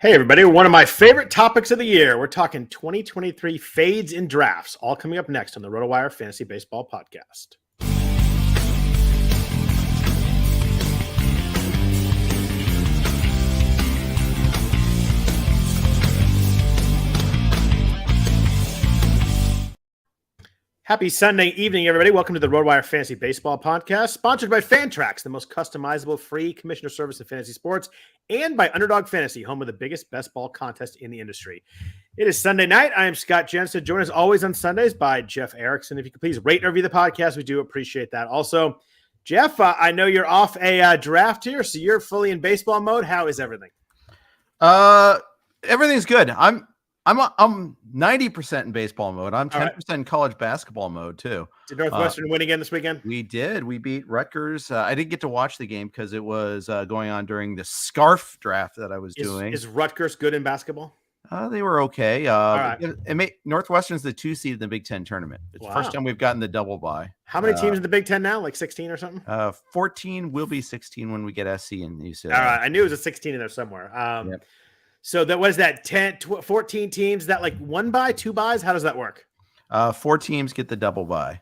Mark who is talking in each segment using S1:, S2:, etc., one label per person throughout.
S1: Hey, everybody. One of my favorite topics of the year. We're talking 2023 fades and drafts, all coming up next on the RotoWire Fantasy Baseball Podcast. Happy Sunday evening, everybody. Welcome to the RotoWire Fantasy Baseball Podcast, sponsored by Fantrax, the most customizable free commissioner service in fantasy sports, and by Underdog Fantasy, home of the biggest best ball contest in the industry. It is Sunday night. I am Scott Jenstad, joined as always on Sundays by Jeff Erickson. If you could please rate and review the podcast, we do appreciate that. Also, Jeff, I know you're off a draft here, so you're fully in baseball mode. How is everything?
S2: Everything's good. I'm 90% in baseball mode. I'm 10% in college basketball mode too.
S1: Did Northwestern win again this weekend?
S2: We did. We beat Rutgers. I didn't get to watch the game because it was going on during the scarf draft that I was doing.
S1: Is Rutgers good in basketball?
S2: They were okay.
S1: All right.
S2: Northwestern's the 2 seed in the Big Ten tournament. It's the first time we've gotten the double bye.
S1: How many teams in the Big Ten now? Like 16 or something?
S2: 14 will be 16 when we get SC and UCLA.
S1: All right. I knew it was a 16 in there somewhere. Yep. So that was that 14 teams that like 1 bye, 2 buys. How does that work?
S2: 4 teams get the double bye.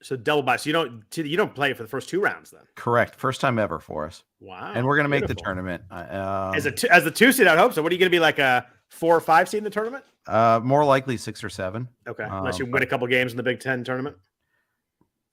S1: So double bye. So you don't play for the first 2 rounds then.
S2: Correct. First time ever for us.
S1: Wow.
S2: And we're going to make the tournament.
S1: As the 2 seed, I'd hope so. What are you going to be, like a 4 or 5 seed in the tournament?
S2: More likely 6 or 7.
S1: Okay. Unless you win a couple games in the Big Ten tournament.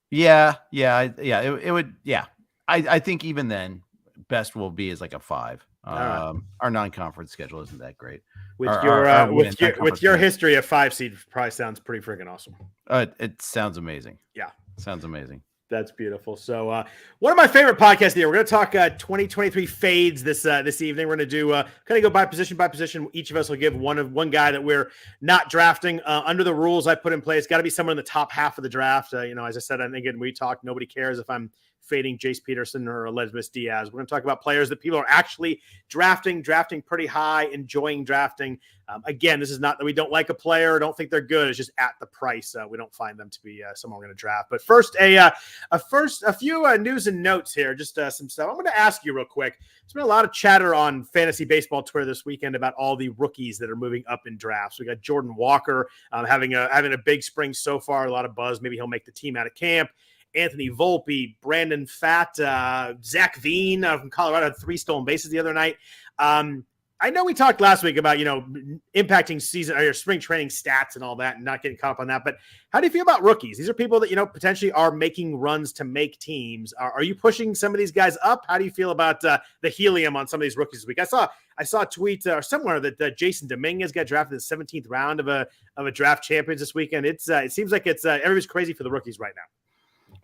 S2: Yeah. It would. Yeah. I think even then, best will be is like a 5. Right. Our non-conference schedule isn't that great.
S1: With your history, a 5 seed probably sounds pretty freaking awesome.
S2: It sounds amazing.
S1: Yeah,
S2: sounds amazing.
S1: That's beautiful. So, one of my favorite podcasts of the year. We're going to talk 2023 fades this evening. We're going to do kind of go by position. Each of us will give one guy that we're not drafting under the rules I put in place. Got to be someone in the top half of the draft. As I said, I think when we talk, nobody cares if I'm fading Jace Peterson or Lesmus Diaz. We're going to talk about players that people are actually drafting pretty high, enjoying drafting. Again, this is not that we don't like a player or don't think they're good. It's just at the price. We don't find them to be someone we're going to draft. But first, a few news and notes here, just some stuff. I'm going to ask you real quick. There's been a lot of chatter on fantasy baseball Twitter this weekend about all the rookies that are moving up in drafts. We got Jordan Walker having a big spring so far, a lot of buzz. Maybe he'll make the team out of camp. Anthony Volpe, Brandon Pfaadt, Zach Veen from Colorado had 3 stolen bases the other night. I know we talked last week about, impacting season or your spring training stats and all that and not getting caught up on that. But how do you feel about rookies? These are people that, potentially are making runs to make teams. Are you pushing some of these guys up? How do you feel about the helium on some of these rookies this week? I saw a tweet somewhere that Jason Dominguez got drafted in the 17th round of a draft champions this weekend. It seems like it's everybody's crazy for the rookies right now.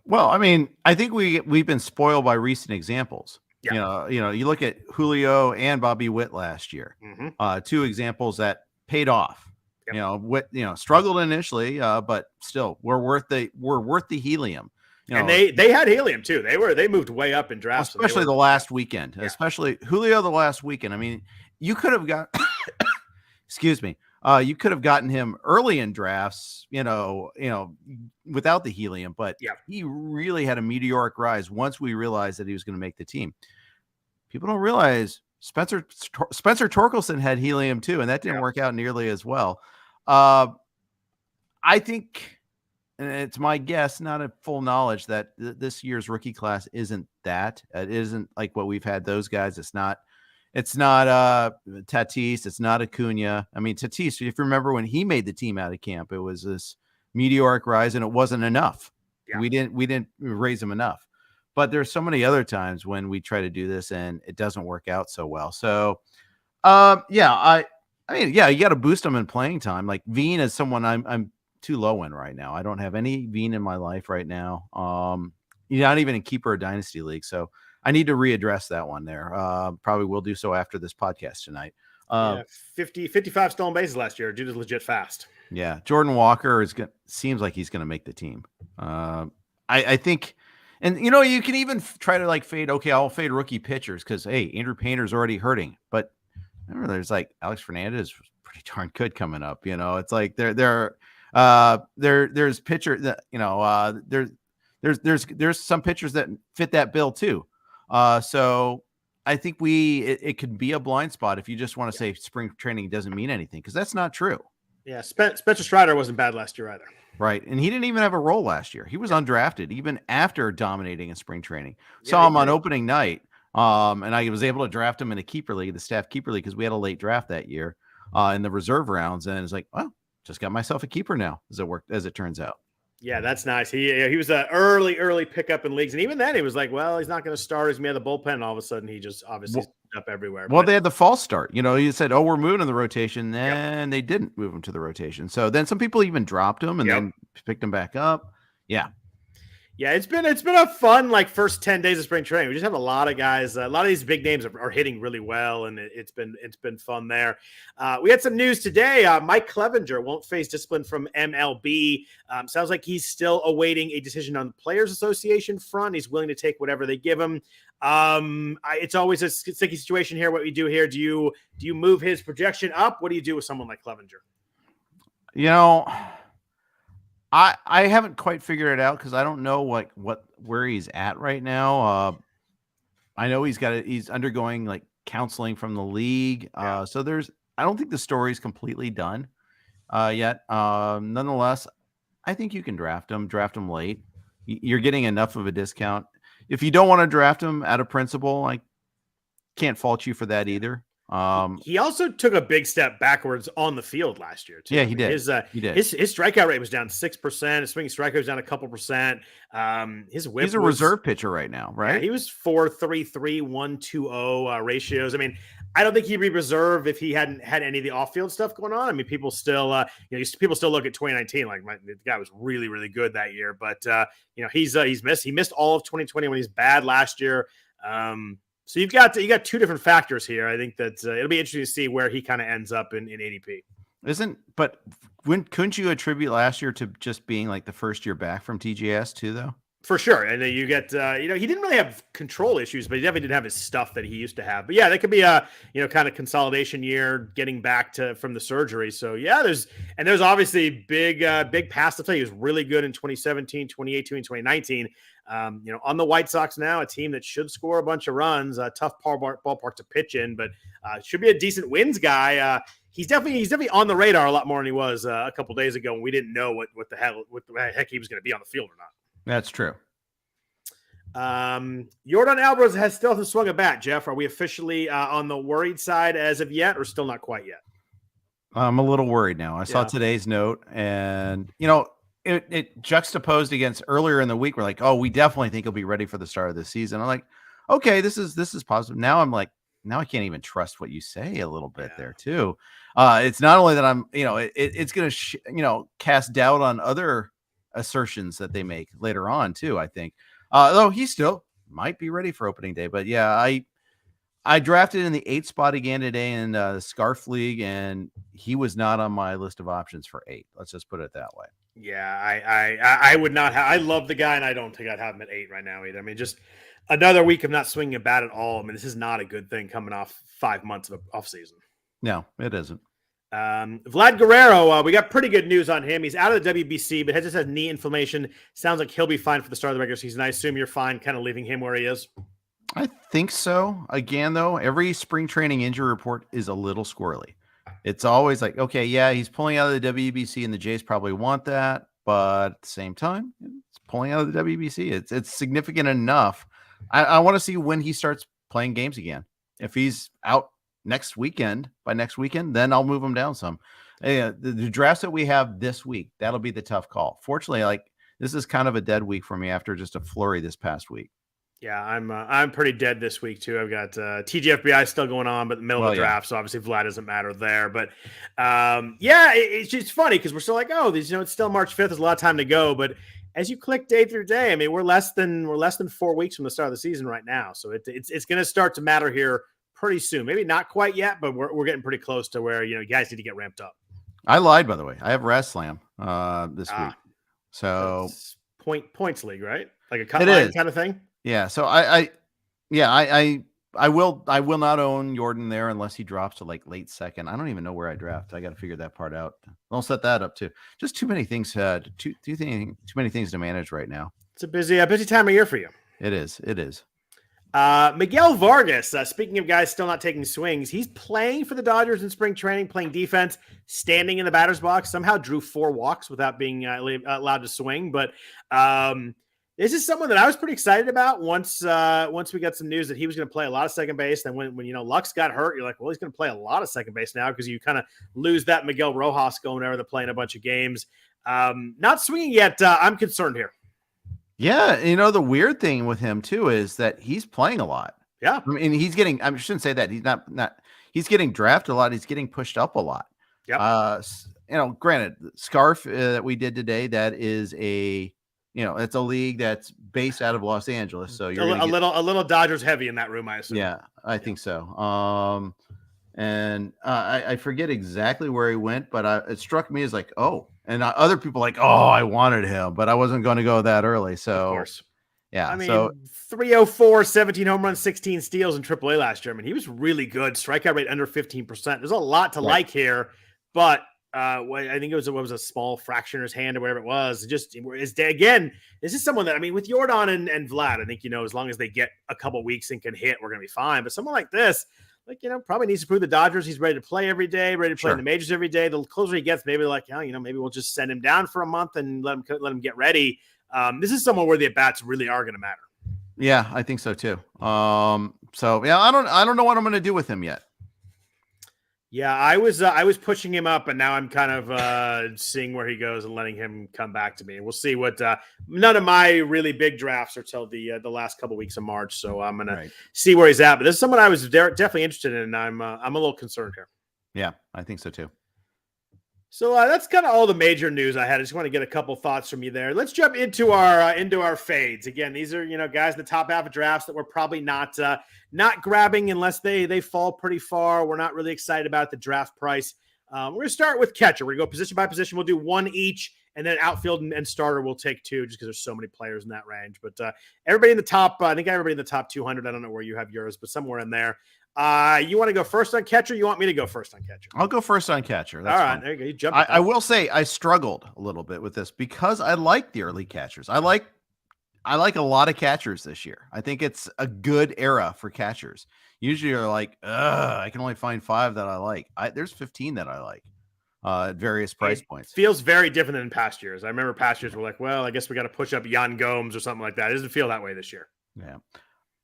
S2: Well, I mean, I think we've been spoiled by recent examples.
S1: Yeah.
S2: You look at Julio and Bobby Witt last year. Mm-hmm. 2 examples that paid off. Yep. Witt, struggled initially, but still, we're worth the helium.
S1: And they had helium too. They moved way up in drafts,
S2: especially the last weekend. Yeah. Especially Julio the last weekend. I mean, you could have got. Excuse me. You could have gotten him early in drafts, without the helium, but he really had a meteoric rise once we realized that he was going to make the team. People don't realize Spencer Torkelson had helium too, and that didn't work out nearly as well. I think, and it's my guess, not a full knowledge, that this year's rookie class isn't that. It isn't like what we've had those guys. It's not Tatis. It's not Acuna. I mean, Tatis, if you remember when he made the team out of camp, it was this meteoric rise and it wasn't enough. Yeah. We didn't raise him enough. But there's so many other times when we try to do this and it doesn't work out so well. So, you got to boost him in playing time. Like Veen is someone I'm too low in right now. I don't have any Veen in my life right now. Not even in keeper or dynasty league. So I need to readdress that one there. Probably will do so after this podcast tonight.
S1: 55 stolen bases last year. Dude is legit fast.
S2: Yeah. Jordan Walker seems like he's going to make the team. I think, and you can even try to fade. Okay, I'll fade rookie pitchers because, hey, Andrew Painter's already hurting. But remember, there's Alex Fernandez was pretty darn good coming up. It's like there's pitcher that, there's some pitchers that fit that bill too. So I think it could be a blind spot if you just want to say spring training doesn't mean anything, because that's not true.
S1: Yeah, Spencer Strider wasn't bad last year either.
S2: Right. And he didn't even have a role last year. He was undrafted even after dominating in spring training.
S1: Yeah,
S2: Saw him on opening night. And I was able to draft him in a keeper league, the staff keeper league, because we had a late draft that year in the reserve rounds. And it's like, well, just got myself a keeper now, as it turns out.
S1: Yeah, that's nice. He was an early pickup in leagues. And even then he was like, well, he's not going to start. He's going to be the bullpen. And all of a sudden he just obviously up everywhere.
S2: Well, they had the false start. You said, oh, we're moving to the rotation. Then they didn't move him to the rotation. So then some people even dropped him and then picked him back up. Yeah.
S1: Yeah, it's been a fun first 10 days of spring training. We just have a lot of guys. A lot of these big names are hitting really well, and it's been fun there. We had some news today. Mike Clevenger won't face discipline from MLB. Sounds like he's still awaiting a decision on the Players Association front. He's willing to take whatever they give him. It's always a sticky situation here. What we do here? Do you move his projection up? What do you do with someone like Clevenger?
S2: I haven't quite figured it out because I don't know where he's at right now. I know he's undergoing counseling from the league. So I don't think the story's completely done yet. Nonetheless, I think you can draft him late. You're getting enough of a discount. If you don't want to draft him out of principle, I can't fault you for that either.
S1: He also took a big step backwards on the field last year too.
S2: Yeah, he did.
S1: He did. His strikeout rate was down 6%. His swinging strikeout was down a couple percent. His whip.
S2: He's a reserve pitcher right now, right?
S1: Yeah, he was 4.33, 1.20 ratios. I mean, I don't think he'd be reserve if he hadn't had any of the off-field stuff going on. I mean, people still, people still look at 2019 the guy was really, really good that year. But he missed all of 2020 when he's bad last year. So you got two different factors here. I think that it'll be interesting to see where he kind of ends up in ADP.
S2: But couldn't you attribute last year to just being the first year back from TGS too, though?
S1: For sure. And then you get, he didn't really have control issues, but he definitely didn't have his stuff that he used to have. But yeah, that could be a, kind of consolidation year getting back from the surgery. So yeah, there's obviously big pass to play. He was really good in 2017, 2018, and 2019. On the White Sox now, a team that should score a bunch of runs, a tough ballpark to pitch in, but should be a decent wins guy. He's definitely on the radar a lot more than he was a couple days ago when we didn't know what the heck he was going to be on the field or not.
S2: That's true.
S1: Yordan Alvarez has still swung a bat. Jeff, are we officially on the worried side as of yet, or still not quite yet?
S2: I'm a little worried now. I saw today's note, and it juxtaposed against earlier in the week. We're like, oh, we definitely think he'll be ready for the start of the season. I'm like, okay, this is positive. Now I'm like, now I can't even trust what you say a little bit there too. It's not only that I'm, it's going to, cast doubt on other assertions that they make later on too, I think. Though he still might be ready for opening day. But yeah, I drafted in the 8th spot again today in the Scarf League, and he was not on my list of options for 8. Let's just put it that way.
S1: Yeah, I would not have. I love the guy, and I don't think I'd have him at 8 right now either. I mean, just another week of not swinging a bat at all. I mean, this is not a good thing coming off 5 months of off season.
S2: No, it isn't.
S1: Vlad Guerrero, we got pretty good news on him. He's out of the WBC, but just has knee inflammation. Sounds like he'll be fine for the start of the regular season. I assume you're fine kind of leaving him where he is.
S2: I think so. Again, though, every spring training injury report is a little squirrely. It's always like, okay, yeah, he's pulling out of the WBC, and the Jays probably want that, but at the same time, it's pulling out of the WBC. It's significant enough. I want to see when he starts playing games again. If he's out by next weekend, then I'll move him down some. The drafts that we have this week, that'll be the tough call. Fortunately, this is kind of a dead week for me after just a flurry this past week.
S1: Yeah, I'm pretty dead this week too. I've got TGFBI still going on, but the middle of the draft, so obviously Vlad doesn't matter there. But it's just funny because we're still like, oh, it's still March 5th. There's a lot of time to go. But as you click day through day, I mean, we're less than 4 weeks from the start of the season right now. So it's going to start to matter here pretty soon. Maybe not quite yet, but we're getting pretty close to where you guys need to get ramped up.
S2: I lied, by the way. I have Raz Slam this week. So
S1: points league, right? Like a cut line kind of thing.
S2: Yeah. So I will not own Yordan there unless he drops to late second. I don't even know where I draft. I got to figure that part out. I'll set that up too. Just too many things too many things to manage right now.
S1: It's a busy time of year for you.
S2: It is.
S1: Miguel Vargas, speaking of guys still not taking swings, he's playing for the Dodgers in spring training, playing defense, standing in the batter's box, somehow drew 4 walks without being allowed to swing. But this is someone that I was pretty excited about once we got some news that he was going to play a lot of second base. Then when Lux got hurt, you're like, well, he's going to play a lot of second base now because you kind of lose that Miguel Rojas going over to playing a bunch of games. Not swinging yet. I'm concerned here.
S2: Yeah, the weird thing with him too is that he's playing a lot.
S1: Yeah,
S2: I mean, he's getting. I shouldn't say that he's not. He's getting drafted a lot. He's getting pushed up a lot.
S1: Yeah.
S2: Granted, Scarf that we did today, that is it's a league that's based out of Los Angeles. So you're
S1: a little Dodgers heavy in that room, I assume.
S2: Yeah, I think so. And I forget exactly where he went, but it struck me as like, oh. And other people like, oh, I wanted him, but I wasn't going to go that early. So,
S1: of course.
S2: Yeah.
S1: I mean, 304, 17 home runs, 16 steals in AAA last year. I mean, he was really good. Strikeout rate under 15%. There's a lot to like here, but I think it was a small fraction in his hand or whatever it was. Again, this is someone that, I mean, with Jordan and Vlad, I think, as long as they get a couple weeks and can hit, we're going to be fine. But someone like this, probably needs to prove the Dodgers he's ready to play every day, ready to play in the majors every day. The closer he gets, maybe maybe we'll just send him down for a month and let him get ready. This is someone where the at-bats really are going to matter.
S2: Yeah, I think so too. So yeah, I don't know what I'm going to do with him yet.
S1: Yeah, I was pushing him up, and now I'm kind of seeing where he goes and letting him come back to me. We'll see what. None of my really big drafts are till the last couple weeks of March, so I'm gonna see where he's at. But this is someone I was definitely interested in, and I'm a little concerned here.
S2: Yeah, I think so too.
S1: So that's kind of all the major news I had. I just want to get a couple thoughts from you there. Let's jump into our fades. Again, these are guys in the top half of drafts that we're probably not grabbing unless they fall pretty far. We're not really excited about the draft price. We're going to start with catcher. We're going to go position by position. We'll do one each, and then outfield and starter we'll take 2 just because there's so many players in that range. But everybody in the top, I think everybody in the top 200. I don't know where you have yours, but somewhere in there. You want to go first on catcher? You want me to go first on catcher?
S2: I'll go first on catcher.
S1: That's all right. Fine. There you go. You jump.
S2: I will say I struggled a little bit with this because I like the early catchers. I like a lot of catchers this year. I think it's a good era for catchers. Usually you're like, I can only find 5 that I like. There's 15 that I like at various price points.
S1: Feels very different than in past years. I remember past years were like, well, I guess we got to push up Yan Gomes or something like that. It doesn't feel that way this year.
S2: Yeah.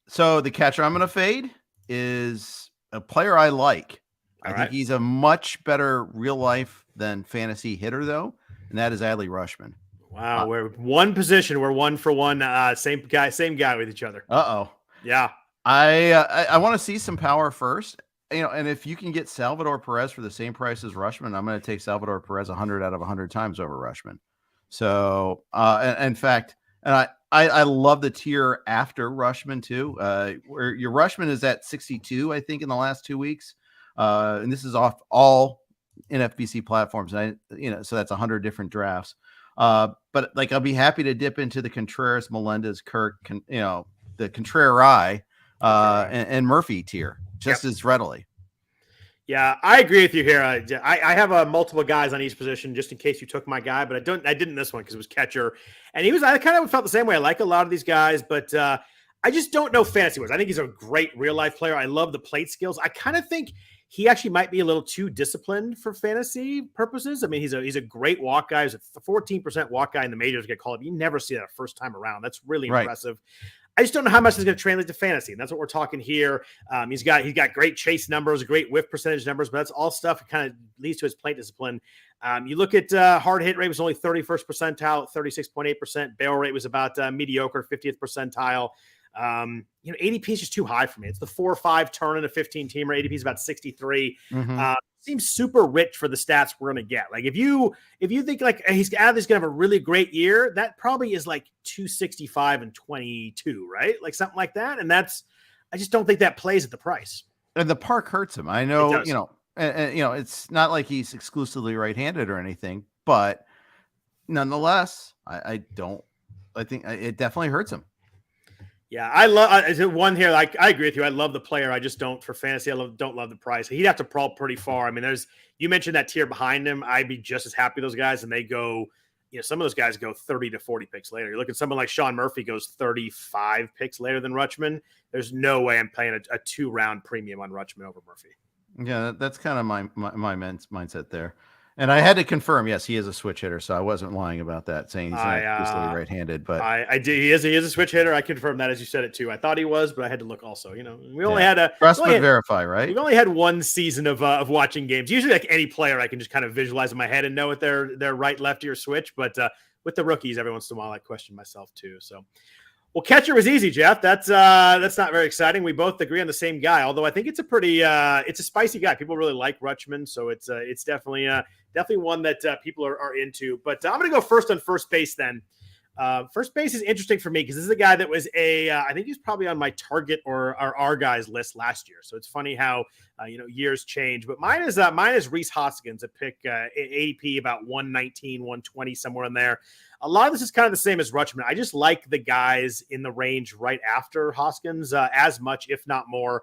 S2: So the catcher I'm going to fade is a player I like. I think he's a much better real life than fantasy hitter, though, and that is Adley Rutschman.
S1: Wow, we're one position. We're 1 for 1. Same guy with each other. Yeah.
S2: I want to see some power first, and if you can get Salvador Perez for the same price as Rutschman, I'm going to take Salvador Perez 100 out of 100 times over Rutschman. So, in fact, and I love the tier after Rutschman too, where your Rutschman is at 62, I think, in the last 2 weeks. And this is off all NFBC platforms. And so that's 100 different drafts. But I'll be happy to dip into the Contreras, Melendez, Kirk, the Contreras and Murphy tier just as readily.
S1: Yeah, I agree with you here. I have multiple guys on each position just in case you took my guy, but I didn't this one because it was catcher. And I kind of felt the same way. I like a lot of these guys, but I just don't know fantasy-wise. I think he's a great real-life player. I love the plate skills. I kind of think he actually might be a little too disciplined for fantasy purposes. I mean, he's a great walk guy. He's a 14% walk guy in the majors get called up. You never see that first time around. That's really impressive. I just don't know how much is going to translate to fantasy. And that's what we're talking here. He's got great chase numbers, great whiff percentage numbers, but that's all stuff that kind of leads to his plate discipline. You look at hard hit rate was only 31st percentile, 36.8%. Barrel rate was about mediocre, 50th percentile. ADP is just too high for me. It's the 4-5 turn in a 15-teamer. ADP is about 63. Seems super rich for the stats we're going to get. Like if you think he's going to have a really great year, that probably is like 265 and 22, right? Like something like that. And I just don't think that plays at the price.
S2: And the park hurts him. I know, it's not like he's exclusively right-handed or anything, but nonetheless, I think it definitely hurts him.
S1: Yeah, I love one here. I agree with you. I love the player. I just don't for fantasy. Don't love the price. He'd have to crawl pretty far. I mean, you mentioned that tier behind him. I'd be just as happy with those guys, and they go, some of those guys go 30 to 40 picks later. You look at someone like Sean Murphy goes 35 picks later than Rutschman. There's no way I'm paying a 2-round premium on Rutschman over Murphy.
S2: Yeah, that's kind of my mindset there. And I had to confirm, yes, he is a switch hitter, so I wasn't lying about that, saying he's not exclusively right-handed. But
S1: I did. He is a switch hitter. I confirmed that as you said it too. I thought he was, but I had to look also. We only had
S2: trust but verify, right?
S1: We've only had one season of watching games. Usually, like any player, I can just kind of visualize in my head and know if they're right, lefty, or switch. But with the rookies, every once in a while, I question myself too. So. Well, catcher was easy, Jeff. That's not very exciting. We both agree on the same guy, although I think it's a pretty it's a spicy guy. People really like Rutschman, so it's definitely one that people are into. But I'm going to go first on first base then. First base is interesting for me because this is a guy that was I think he's probably on my target or our guys list last year. So it's funny how years change. But mine is Rhys Hoskins, a pick ADP about 119, 120 somewhere in there. A lot of this is kind of the same as Rutschman. I just like the guys in the range right after Hoskins as much, if not more.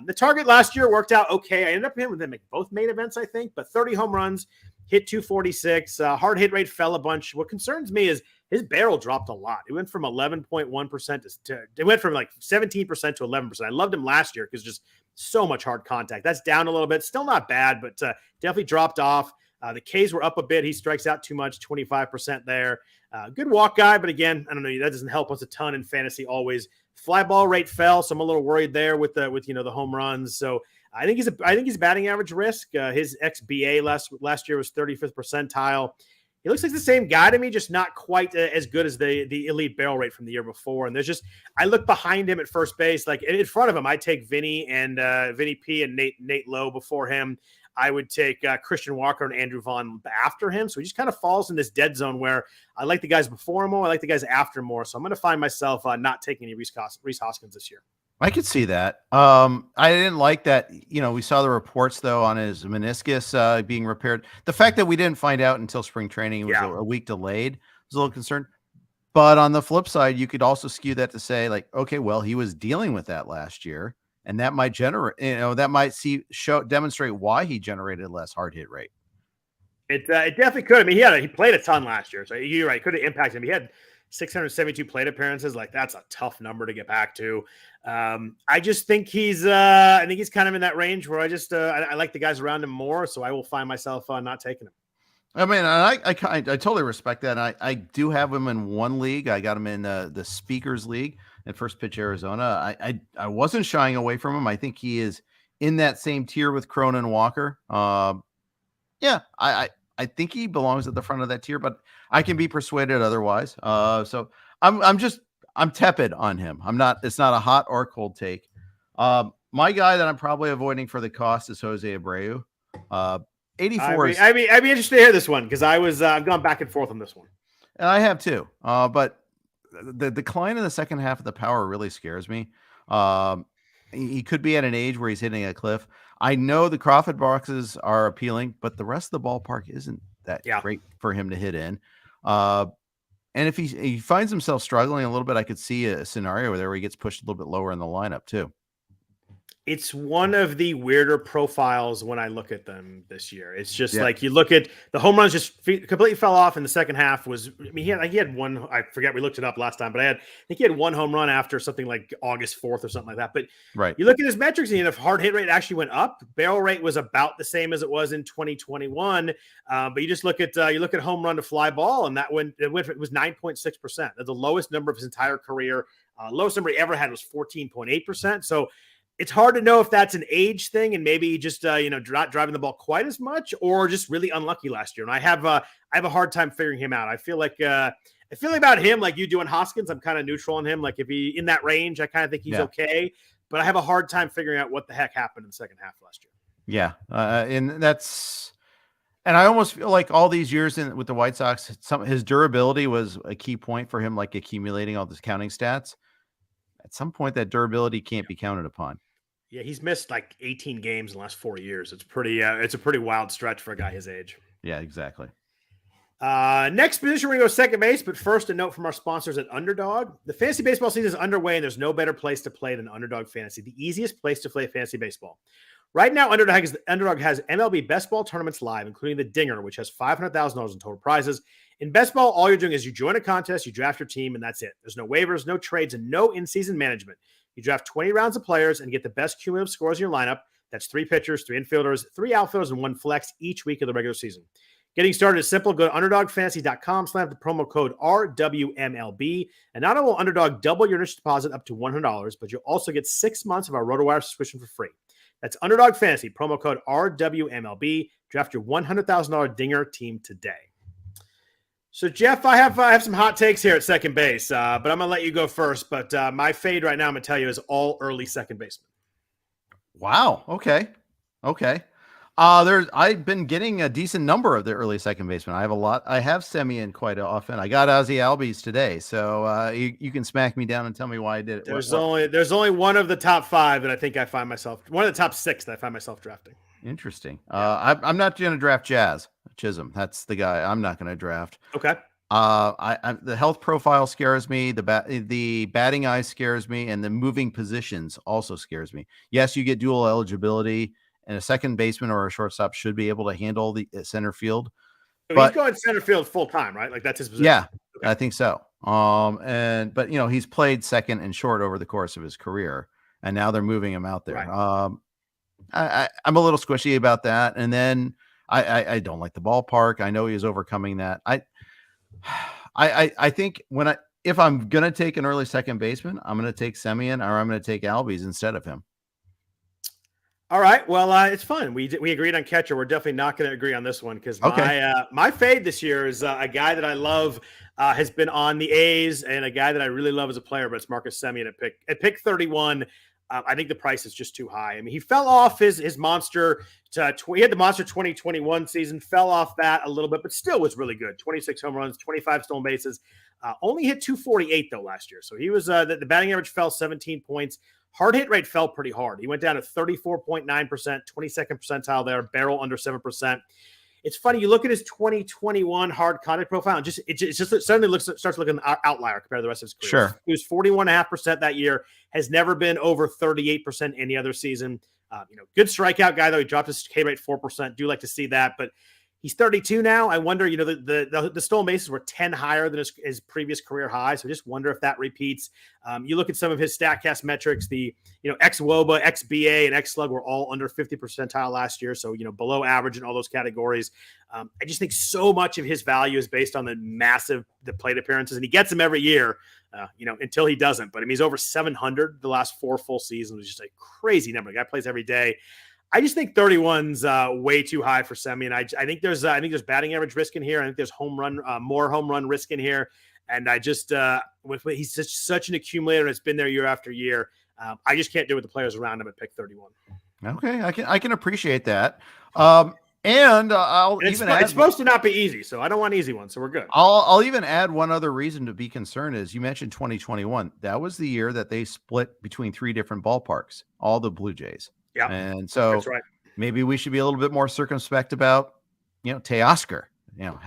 S1: The target last year worked out okay. I ended up hitting with them at both main events, I think, but 30 home runs, hit 246. Hard hit rate fell a bunch. What concerns me is his barrel dropped a lot. It went from 11.1% to it went from like 17% to 11%. I loved him last year because just so much hard contact. That's down a little bit. Still not bad, but definitely dropped off. The Ks were up a bit. He strikes out too much, 25% there. Good walk guy, but again, I don't know. That doesn't help us a ton in fantasy always. Fly ball rate fell, so I'm a little worried there with the home runs. So I think he's batting average risk. His xBA last year was 35th percentile. He looks like the same guy to me, just not quite as good as the elite barrel rate from the year before. And I look behind him at first base, like in front of him, I take Vinny P and Nate Lowe before him. I would take Christian Walker and Andrew Vaughn after him. So he just kind of falls in this dead zone where I like the guys before him more. I like the guys after him more. So I'm going to find myself not taking any Rhys Hoskins this year.
S2: I could see that. I didn't like that. We saw the reports though on his meniscus being repaired. The fact that we didn't find out until spring training, it was a week delayed, was a little concerned. But on the flip side, you could also skew that to say like, okay, well, he was dealing with that last year, and that might demonstrate why he generated less hard hit rate. It
S1: definitely could. I mean, he played a ton last year, so you're right. Could have impacted him. He had 672 plate appearances. Like that's a tough number to get back to. I just think he's kind of in that range where I like the guys around him more. So I will find myself not taking him.
S2: I mean, I totally respect that. I do have him in one league. I got him in the Speakers League at First Pitch Arizona. I wasn't shying away from him. I think he is in that same tier with Cronin Walker. I think he belongs at the front of that tier, but I can be persuaded otherwise. So I'm tepid on him. It's not a hot or cold take. My guy that I'm probably avoiding for the cost is Jose Abreu. 84.
S1: I'd be interested to hear this one because I've gone back and forth on this one.
S2: And I have too. But the decline in the second half of the power really scares me. He could be at an age where he's hitting a cliff. I know the Crawford boxes are appealing, but the rest of the ballpark isn't that great for him to hit in. And if he finds himself struggling a little bit, I could see a scenario where he gets pushed a little bit lower in the lineup too.
S1: It's one of the weirder profiles when I look at them this year. It's just like you look at the home runs just completely fell off in the second half. He had one, I forget, we looked it up last time, but I think he had one home run after something like August 4th or something like that. But you look at his metrics and the hard hit rate actually went up. Barrel rate was about the same as it was in 2021. But you just look at home run to fly ball, and it was 9.6%. That's the lowest number of his entire career. Lowest number he ever had was 14.8%. So it's hard to know if that's an age thing and maybe just not driving the ball quite as much, or just really unlucky last year. And I have a hard time figuring him out. I feel like about him, like you do in Hoskins, I'm kind of neutral on him. Like if he in that range, I kind of think he's okay, but I have a hard time figuring out what the heck happened in the second half last year.
S2: Yeah, and I almost feel like all these years with the White Sox, his durability was a key point for him, like accumulating all these counting stats. At some point, that durability can't be counted upon.
S1: Yeah, he's missed like 18 games in the last 4 years. It's a pretty wild stretch for a guy his age.
S2: Yeah, exactly.
S1: Next position, we're going to go second base, but first a note from our sponsors at Underdog. The fantasy baseball season is underway, and there's no better place to play than Underdog Fantasy, the easiest place to play fantasy baseball. Right now, Underdog has MLB best ball tournaments live, including the Dinger, which has $500,000 in total prizes. In best ball, all you're doing is you join a contest, you draft your team, and that's it. There's no waivers, no trades, and no in-season management. You draft 20 rounds of players and get the best cumulative scores in your lineup. That's 3 pitchers, 3 infielders, 3 outfielders, and 1 flex each week of the regular season. Getting started is simple. Go to underdogfantasy.com, slam the promo code RWMLB, and not only will Underdog double your initial deposit up to $100, but you'll also get 6 months of our RotoWire subscription for free. That's Underdog Fantasy, promo code RWMLB. Draft your $100,000 Dinger team today. So, Jeff, I have some hot takes here at second base, but I'm going to let you go first. But my fade right now, I'm going to tell you, is all early second baseman.
S2: Wow. Okay. I've been getting a decent number of the early second baseman. I have a lot. I have Semien quite often. I got Ozzie Albies today, so you can smack me down and tell me why I did it.
S1: There's only one of the top 5 that I think I find myself, one of the top 6 that I find myself drafting.
S2: Interesting. I'm not going to draft Jazz Chisholm. That's the guy I'm not going to draft.
S1: Okay.
S2: The health profile scares me. The batting eye scares me, and the moving positions also scares me. Yes, you get dual eligibility, and a second baseman or a shortstop should be able to handle the center field.
S1: So he's going center field full time, right? Like that's his position.
S2: Yeah,
S1: okay.
S2: I think so. But he's played second and short over the course of his career, and now they're moving him out there. Right. I'm a little squishy about that, and then I don't like the ballpark. I know he is overcoming that. I think if I'm gonna take an early second baseman, I'm gonna take Semien or I'm gonna take Albies instead of him.
S1: All right. Well, it's fun. We agreed on catcher. We're definitely not going to agree on this one because my fade this year is a guy that I love, has been on the A's, and a guy that I really love as a player, but it's Marcus Semien at pick 31. I think the price is just too high. I mean, he fell off his monster. He had the monster 2021 season, fell off that a little bit, but still was really good. 26 home runs, 25 stolen bases. Only hit 248 though last year. So he was the batting average fell 17 points. Hard hit rate fell pretty hard. He went down to 34.9%, 22nd percentile there, barrel under 7%. It's funny. You look at his 2021 hard contact profile, and it just suddenly starts looking an outlier compared to the rest of his career.
S2: Sure.
S1: He was 41.5% that year, has never been over 38% any other season. Good strikeout guy, though. He dropped his K rate 4%. Do like to see that, but he's 32 now. I wonder, the stolen bases were 10 higher than his previous career high. So I just wonder if that repeats. You look at some of his StatCast metrics, ex-WOBA, ex-BA, and ex-slug were all under 50 percentile last year. So, below average in all those categories. I just think so much of his value is based on the plate appearances, and he gets them every year, until he doesn't. But I mean, he's over 700 the last 4 full seasons, which is just a crazy number. The guy plays every day. I just think 31's way too high for Semien. I think there's batting average risk in here. I think there's more home run risk in here. And I just he's such an accumulator, and it's been there year after year. I just can't do it with the players around him at pick 31.
S2: Okay, I can appreciate that. It's
S1: supposed to not be easy, so I don't want easy ones. So we're good.
S2: I'll even add one other reason to be concerned is you mentioned 2021. That was the year that they split between 3 different ballparks, all the Blue Jays.
S1: Yeah.
S2: And so
S1: that's right.
S2: Maybe we should be a little bit more circumspect about, Teoscar.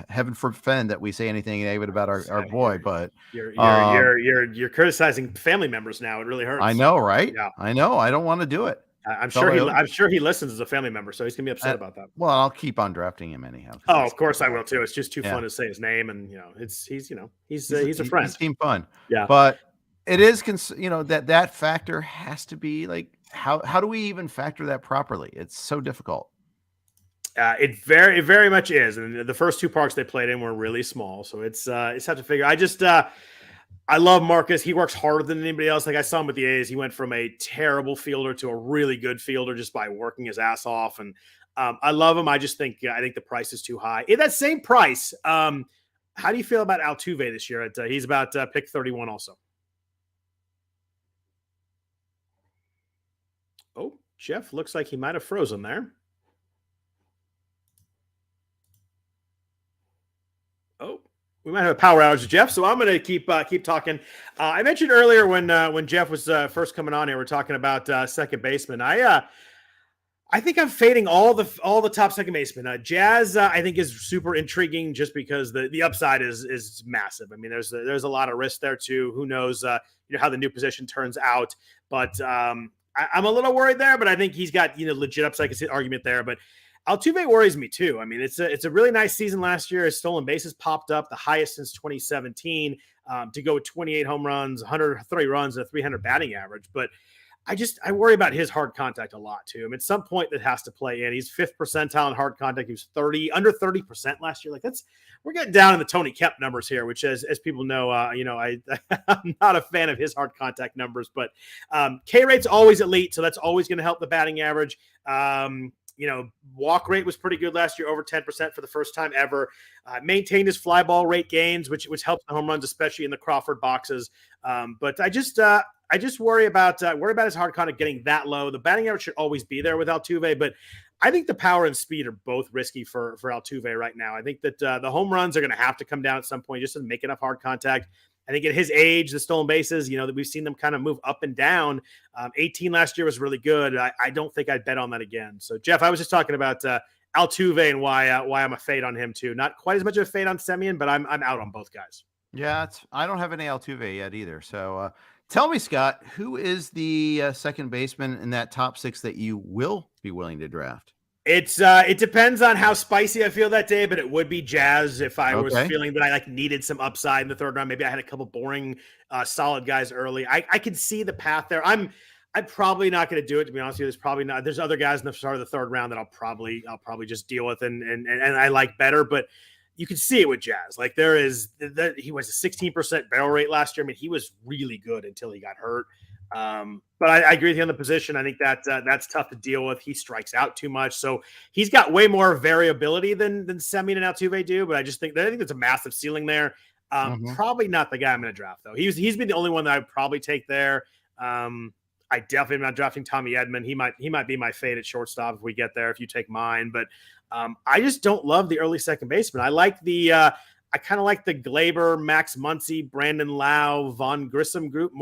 S2: Heaven forbid that we say anything negative about our boy, but
S1: you're criticizing family members now. It really hurts.
S2: I know, right?
S1: Yeah.
S2: I know. I don't want to do it.
S1: I'm sure he listens as a family member, so he's gonna be upset about that.
S2: Well, I'll keep on drafting him anyhow.
S1: Oh, of course I will too. It's just too fun to say his name, and he's a friend.
S2: He's team fun.
S1: Yeah,
S2: but it is that factor has to be like how do we even factor that properly? It's so difficult.
S1: It very much is, and the first 2 parks they played in were really small, so it's tough to figure. I love Marcus. He works harder than anybody else. Like I saw him with the A's. He went from a terrible fielder to a really good fielder just by working his ass off. And I love him. I think the price is too high. In that same price, how do you feel about Altuve this year? He's about pick 31 also. Oh, Jeff looks like he might have frozen there. Oh. We might have a power outage, Jeff, so I'm going to keep talking. I mentioned earlier when Jeff was first coming on here, we're talking about second baseman. I think I'm fading all the top second basemen. Jazz, I think, is super intriguing just because the upside is massive. I mean, there's a lot of risk there too. Who knows how the new position turns out, but I'm a little worried there, but I think he's got legit upside argument there. But Altuve worries me too. I mean, it's a really nice season last year. His stolen bases popped up, the highest since 2017, to go with 28 home runs, 130 runs, and a 300 batting average. But I worry about his hard contact a lot too. I mean, at some point that has to play in. He's 5th percentile in hard contact. He was under 30% last year. Like we're getting down in the Tony Kemp numbers here, which as people know, I'm not a fan of his hard contact numbers, but K rate's always elite. So that's always going to help the batting average. Walk rate was pretty good last year, over 10% for the first time ever. Maintained his fly ball rate gains, which helps the home runs, especially in the Crawford boxes. But I just worry about his hard contact getting that low. The batting average should always be there with Altuve, but I think the power and speed are both risky for Altuve right now. I think that the home runs are going to have to come down at some point just to make enough hard contact. I think at his age, the stolen bases, that we've seen them kind of move up and down. 18 last year was really good. I don't think I'd bet on that again. So, Jeff, I was just talking about Altuve and why I'm a fade on him too. Not quite as much of a fade on Semien, but I'm out on both guys.
S2: Yeah, I don't have any Altuve yet either. So tell me, Scott, who is the second baseman in that top 6 that you will be willing to draft?
S1: It depends on how spicy I feel that day, but it would be Jazz if I was feeling that I needed some upside in the third round. Maybe I had a couple boring, solid guys early. I could see the path there. I'm probably not going to do it, to be honest with you. There's other guys in the start of the third round that I'll probably just deal with and I like better, but you can see it with Jazz. Like he was a 16% barrel rate last year. I mean, he was really good until he got hurt. But I agree with you on the position. I think that's tough to deal with. He strikes out too much. So he's got way more variability than Semien and Altuve do, but I think there's a massive ceiling there. Probably not the guy I'm going to draft though. He's been the only one that I'd probably take there. I definitely am not drafting Tommy Edman. He might be my fade at shortstop if we get there, if you take mine, but I just don't love the early second baseman. I like I kind of like the Glaber, Max Muncy, Brandon Lau, Vaughn Grissom group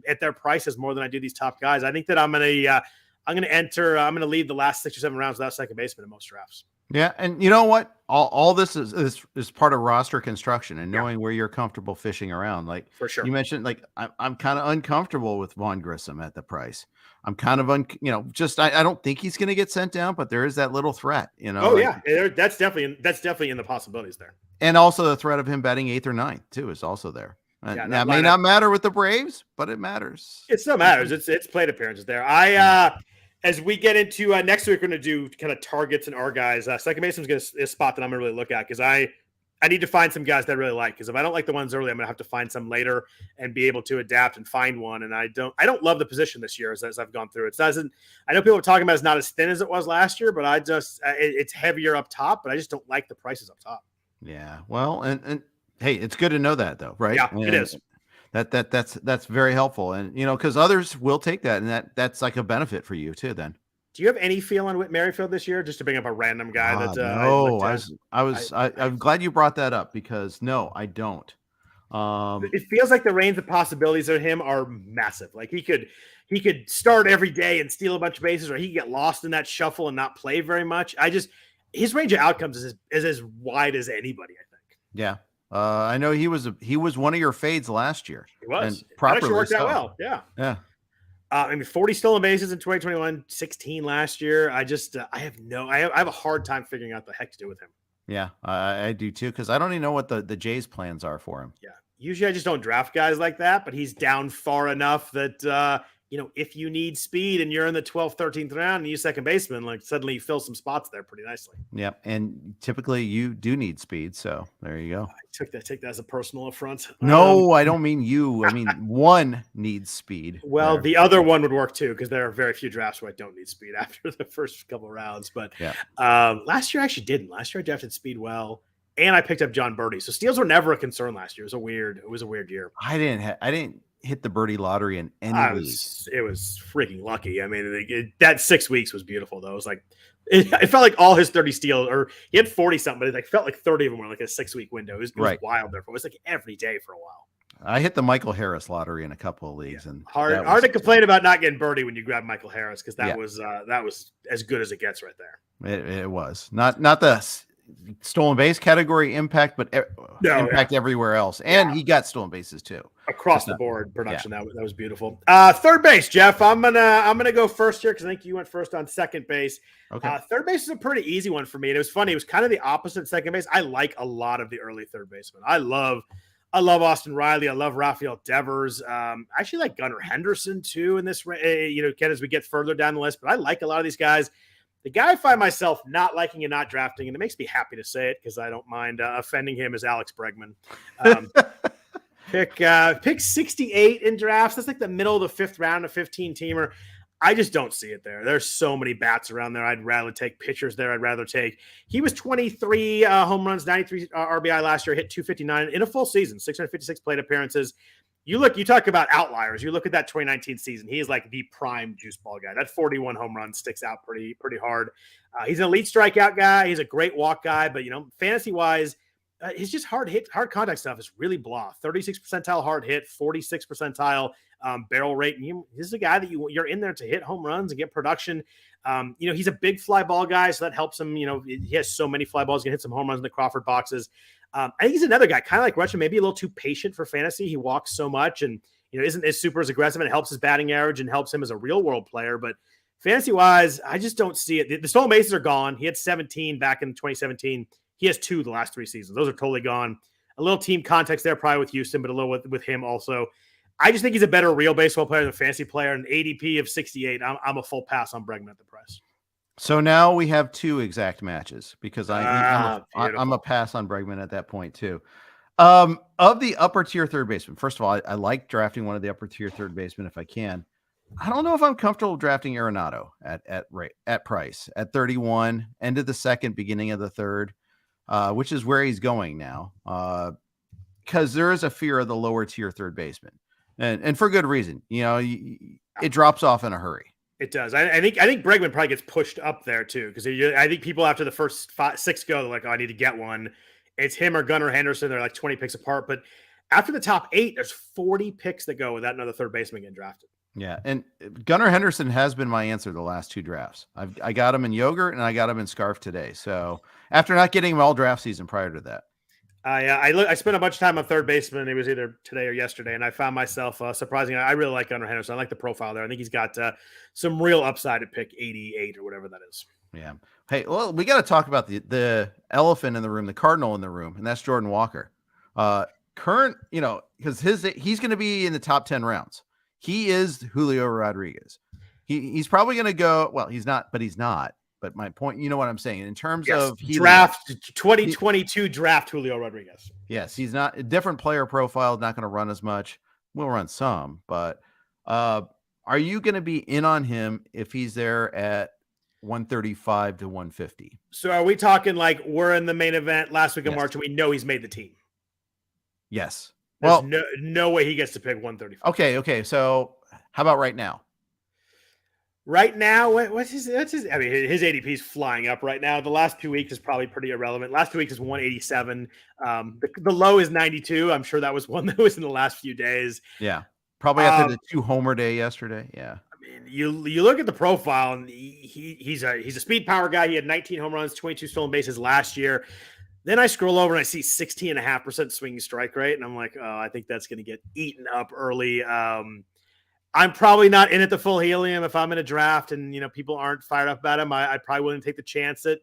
S1: at their prices more than I do these top guys. I think that I'm going to leave the last 6 or 7 rounds without second baseman in most drafts.
S2: Yeah. And you know what? All this is part of roster construction and knowing where you're comfortable fishing around. Like
S1: for sure.
S2: You mentioned, like, I'm kind of uncomfortable with Vaughn Grissom at the price. I'm kind of I don't think he's going to get sent down, but there is that little threat,
S1: Oh yeah. That's definitely in the possibilities there.
S2: And also the threat of him batting 8th or 9th too is also there. That may not matter with the Braves, but it matters.
S1: It still matters. It's plate appearances there. As we get into next week, we're going to do kind of targets and our guys. Second baseman is a spot that I'm going to really look at because I need to find some guys that I really like. Because if I don't like the ones early, I'm going to have to find some later and be able to adapt and find one. And I don't love the position this year as I've gone through. I know people are talking about it's not as thin as it was last year, but it's heavier up top. But I just don't like the prices up top.
S2: Yeah, well, and hey, it's good to know that though, right?
S1: Yeah, it is.
S2: That's very helpful, and because others will take that, and that's like a benefit for you too. Then,
S1: do you have any feel on Whit Merrifield this year? Just to bring up a random guy
S2: I'm glad you brought that up because no, I don't.
S1: It feels like the range of possibilities of him are massive. Like he could start every day and steal a bunch of bases, or he could get lost in that shuffle and not play very much. His range of outcomes is as wide as anybody, I think.
S2: Yeah. I know he was one of your fades last year.
S1: He was.
S2: And properly
S1: actually worked out well. Yeah.
S2: Yeah.
S1: 40 stolen bases in 2021, 16 last year. I have a hard time figuring out the heck to do with him.
S2: Yeah, I do too, because I don't even know what the Jays' plans are for him.
S1: Yeah. Usually I just don't draft guys like that, but he's down far enough that if you need speed and you're in the 12th, 13th round and you second baseman, like suddenly you fill some spots there pretty nicely.
S2: Yeah. And typically you do need speed. So there you go.
S1: I take that as a personal affront.
S2: No, I don't mean you. I mean, one needs speed.
S1: Well, the other one would work too, because there are very few drafts where I don't need speed after the first couple rounds. But last year I actually didn't. Last year I drafted speed well. And I picked up John Birdie. So steals were never a concern last year. It was a weird year.
S2: I didn't hit the birdie lottery in any league.
S1: It was freaking lucky. I mean, that 6 weeks was beautiful though. It was like it felt like all his 30 steals, or he had 40 something, but it felt like 30 of them were like a 6 week window. It was wild there. It was like every day for a while.
S2: I hit the Michael Harris lottery in a couple of leagues, and
S1: hard to complain about not getting Birdie when you grab Michael Harris, because that was as good as it gets right there.
S2: It was not the stolen base category impact, but impact everywhere else. And he got stolen bases too.
S1: Across the board production. That was beautiful. Third base, Jeff. I'm gonna go first here because I think you went first on second base.
S2: Okay.
S1: Third base is a pretty easy one for me. And it was funny. It was kind of the opposite second base. I like a lot of the early third basemen. I love Austin Riley. I love Rafael Devers. I actually like Gunnar Henderson too in this, Ken, as we get further down the list. But I like a lot of these guys. The guy I find myself not liking and not drafting, and it makes me happy to say it because I don't mind offending him, is Alex Bregman. Pick 68 in drafts. That's like the middle of the fifth round, a 15-teamer. I just don't see it there. There's so many bats around there. I'd rather take pitchers there. He was 23 home runs, 93 RBI last year, hit 259 in a full season, 656 plate appearances. You talk about outliers. You look at that 2019 season. He is like the prime juice ball guy. That 41 home run sticks out pretty hard. He's an elite strikeout guy. He's a great walk guy, but fantasy wise, he's just hard contact stuff is really blah. 36 percentile hard hit, 46 percentile barrel rate. And this is a guy that you're in there to hit home runs and get production. He's a big fly ball guy, so that helps him. He has so many fly balls. He can hit some home runs in the Crawford boxes. I think he's another guy, kind of like Rutschman, maybe a little too patient for fantasy. He walks so much and isn't as super as aggressive, and it helps his batting average and helps him as a real world player. But fantasy wise, I just don't see it. The stolen bases are gone. He had 17 back in 2017. He has 2 the last 3 seasons. Those are totally gone. A little team context there, probably with Houston, but a little with him also. I just think he's a better real baseball player than a fantasy player. An ADP of 68. I'm a full pass on Bregman at the price.
S2: So now we have 2 exact matches because I'm a pass on Bregman at that point too. Of the upper tier third baseman, first of all, I like drafting one of the upper tier third basemen if I can. I don't know if I'm comfortable drafting Arenado at price at 31, end of the second, beginning of the third, which is where he's going now. Because there is a fear of the lower tier third baseman, and for good reason. It drops off in a hurry.
S1: It does. I think Bregman probably gets pushed up there too, because I think people after the first 6 go, they're like, oh, I need to get one. It's him or Gunnar Henderson. They're like 20 picks apart. But after the top 8, there's 40 picks that go without another third baseman getting drafted.
S2: Yeah, and Gunnar Henderson has been my answer the last 2 drafts. I got him in yogurt and I got him in scarf today. So after not getting him all draft season prior to that.
S1: I spent a bunch of time on third baseman. It was either today or yesterday, and I found myself surprisingly. I really like Gunnar Henderson. I like the profile there. I think he's got some real upside at pick 88 or whatever that is.
S2: Yeah. Hey, well, we got to talk about the elephant in the room, the cardinal in the room, and that's Jordan Walker. Current, because he's going to be in the top 10 rounds. He is Julio Rodriguez. He's probably going to go. Well, he's not, but he's not. But my point, you know what I'm saying, in terms of
S1: draft 2022 draft Julio Rodriguez.
S2: Yes, he's not a different player profile, not going to run as much. We'll run some, but are you going to be in on him if he's there at 135 to 150?
S1: So are we talking like we're in the main event last week of March and we know he's made the team?
S2: Yes.
S1: There's no way he gets to pick 135.
S2: Okay. So how about right now?
S1: Right now, what's his? I mean, his ADP is flying up right now. The last 2 weeks is probably pretty irrelevant. Last 2 weeks is 187. The low is 92. I'm sure that was one that was in the last few days.
S2: Yeah, probably after the 2 homer day yesterday. Yeah,
S1: I mean, you look at the profile, and he's a speed power guy. He had 19 home runs, 22 stolen bases last year. Then I scroll over and I see 16.5% swinging strike rate, and I'm like, oh, I think that's going to get eaten up early. I'm probably not in at the full helium if I'm in a draft and, people aren't fired up about him. I probably wouldn't take the chance at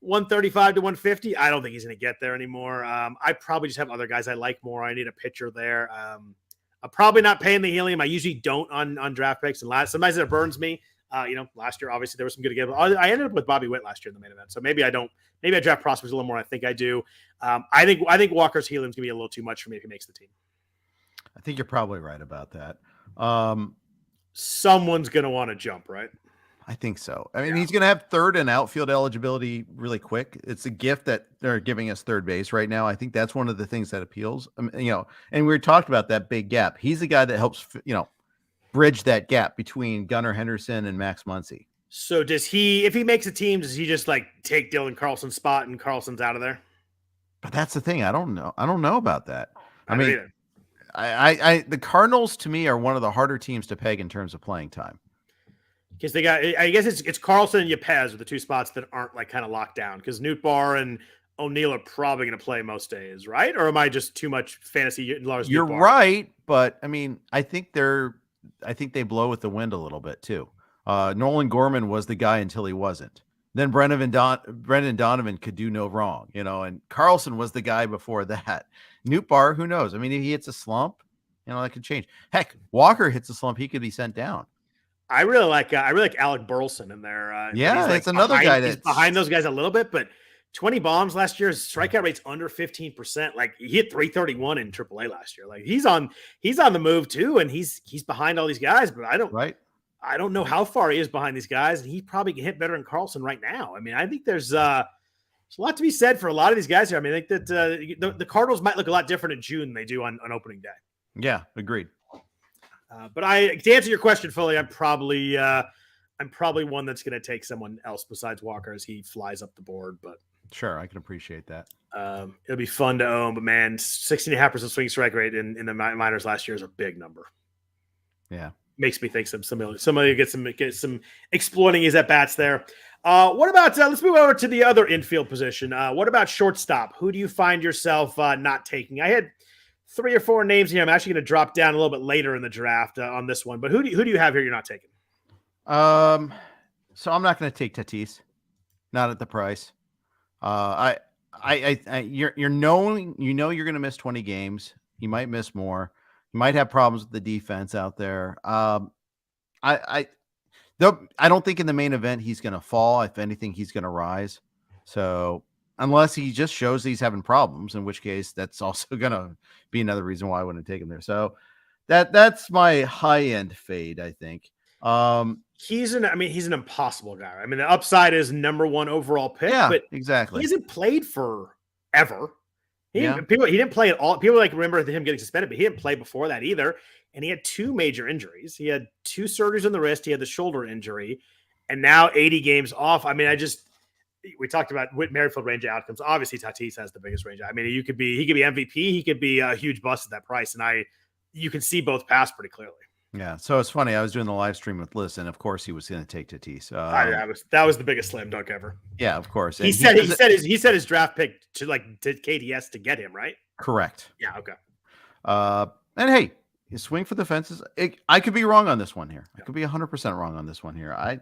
S1: 135 to 150. I don't think he's going to get there anymore. I probably just have other guys I like more. I need a pitcher there. I'm probably not paying the helium. I usually don't on draft picks. And sometimes it burns me. Last year, obviously there was some good again. I ended up with Bobby Witt last year in the main event. So maybe I draft prospects a little more. I think I do. I think Walker's helium is going to be a little too much for me if he makes the team.
S2: I think you're probably right about that.
S1: Someone's going to want to jump, right?
S2: I think so. I mean, he's going to have third and outfield eligibility really quick. It's a gift that they're giving us third base right now. I think that's one of the things that appeals. And we talked about that big gap. He's the guy that helps, bridge that gap between Gunnar Henderson and Max Muncy.
S1: So does he, if he makes a team, does he just like take Dylan Carlson's spot and Carlson's out of there?
S2: But that's the thing. I don't know about that. I mean, the Cardinals to me are one of the harder teams to peg in terms of playing time.
S1: Because they got, I guess it's Carlson and Yepez are the 2 spots that aren't like kind of locked down. Because Nootbaar and O'Neill are probably going to play most days, right? Or am I just too much fantasy?
S2: You're right, but I mean, I think they blow with the wind a little bit too. Nolan Gorman was the guy until he wasn't. Then Brendan Donovan could do no wrong, and Carlson was the guy before that. Newt Barr, who knows? I mean, if he hits a slump, that could change. Heck, Walker hits a slump, he could be sent down.
S1: I really like Alec Burleson in there.
S2: Yeah, it's another guy that's
S1: behind those guys a little bit, but 20 bombs last year. His strikeout rate's under 15%. Like he hit 331 in AAA last year. Like he's on the move too, and he's behind all these guys. But I don't know how far he is behind these guys, and he probably can hit better than Carlson right now. I mean, I think there's a lot to be said for a lot of these guys here. I mean, I think that the Cardinals might look a lot different in June than they do on opening day.
S2: Yeah, agreed.
S1: But to answer your question fully, I'm probably one that's going to take someone else besides Walker as he flies up the board. But
S2: sure, I can appreciate that.
S1: It'll be fun to own. But man, 16.5% swing strike rate in the minors last year is a big number.
S2: Yeah,
S1: makes me think somebody get some exploiting his at bats there. What about let's move over to the other infield position. What about shortstop? Who do you find yourself not taking? I had 3 or 4 names here. I'm actually going to drop down a little bit later in the draft on this one. But who do you have here you're not taking?
S2: So I'm not going to take Tatis, not at the price. You're going to miss 20 games. You might miss more. You might have problems with the defense out there. I don't think in the main event he's going to fall. If anything, he's going to rise. So unless he just shows he's having problems, in which case that's also going to be another reason why I wouldn't take him there. So that's my high end fade, I think.
S1: He's an impossible guy. I mean, the upside is number 1 overall pick, but
S2: exactly.
S1: He hasn't played forever. He didn't play at all. People remember him getting suspended, but he didn't play before that either. And he had 2 major injuries. He had 2 surgeries on the wrist. He had the shoulder injury, and now 80 games off. I mean, we talked about Merrifield range of outcomes. Obviously, Tatis has the biggest range. I mean, he could be MVP. He could be a huge bust at that price. And you can see both paths pretty clearly.
S2: Yeah. So it's funny. I was doing the live stream with Liz, and of course he was going to take Tatis.
S1: That was the biggest slam dunk ever.
S2: Yeah, of course. And
S1: he said his draft pick to KDS to get him, right?
S2: Correct.
S1: Yeah. Okay.
S2: And hey, you swing for the fences. I could be wrong on this one here. I could be 100% wrong on this one here.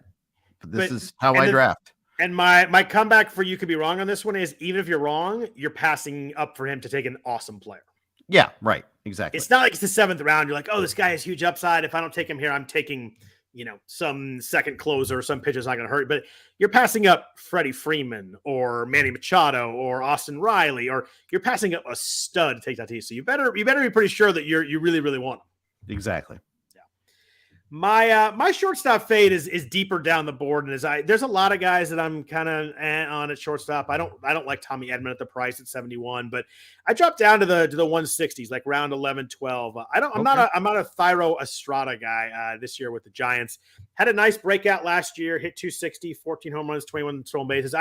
S2: This is how I draft.
S1: And my comeback for you could be wrong on this one is, even if you're wrong, you're passing up for him to take an awesome player.
S2: Yeah, right. Exactly.
S1: It's not like it's the 7th round. You're like, oh, this guy has huge upside. If I don't take him here, I'm taking, some second closer, some pitcher's not going to hurt. But you're passing up Freddie Freeman or Manny Machado or Austin Riley, or you're passing up a stud to take Tatis. So you better be pretty sure that you really, really want him.
S2: Exactly.
S1: My shortstop fade is deeper down the board, and there's a lot of guys that I'm kind of on at shortstop. I don't like Tommy Edman at the price at 71, but I dropped down to the 160s, like round 11, 12. I'm not a Thairo Estrada guy this year with the Giants. Had a nice breakout last year, hit 260, 14 home runs, 21 stolen bases.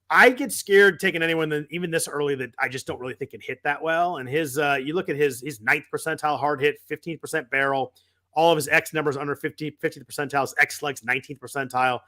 S1: I get scared taking anyone that, even this early, that I just don't really think can hit that well. And you look at his 9th percentile hard hit, 15% barrel. All of his X numbers under 50 percentiles, X legs 19th percentile.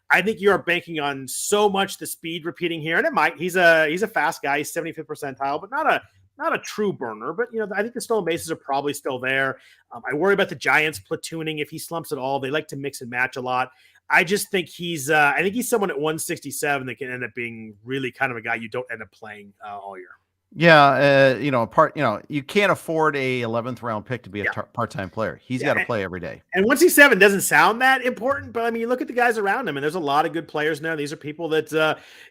S1: I think you are banking on so much the speed repeating here, and it might. He's a fast guy. He's 75th percentile, but not a true burner. But I think the stolen bases are probably still there. I worry about the Giants platooning if he slumps at all. They like to mix and match a lot. I just think he's someone at 167 that can end up being really kind of a guy you don't end up playing all year.
S2: Yeah, you can't afford a 11th round pick to be a part-time player. He's got to play every day.
S1: And 167 doesn't sound that important, but I mean, you look at the guys around him, and there's a lot of good players now. These are people that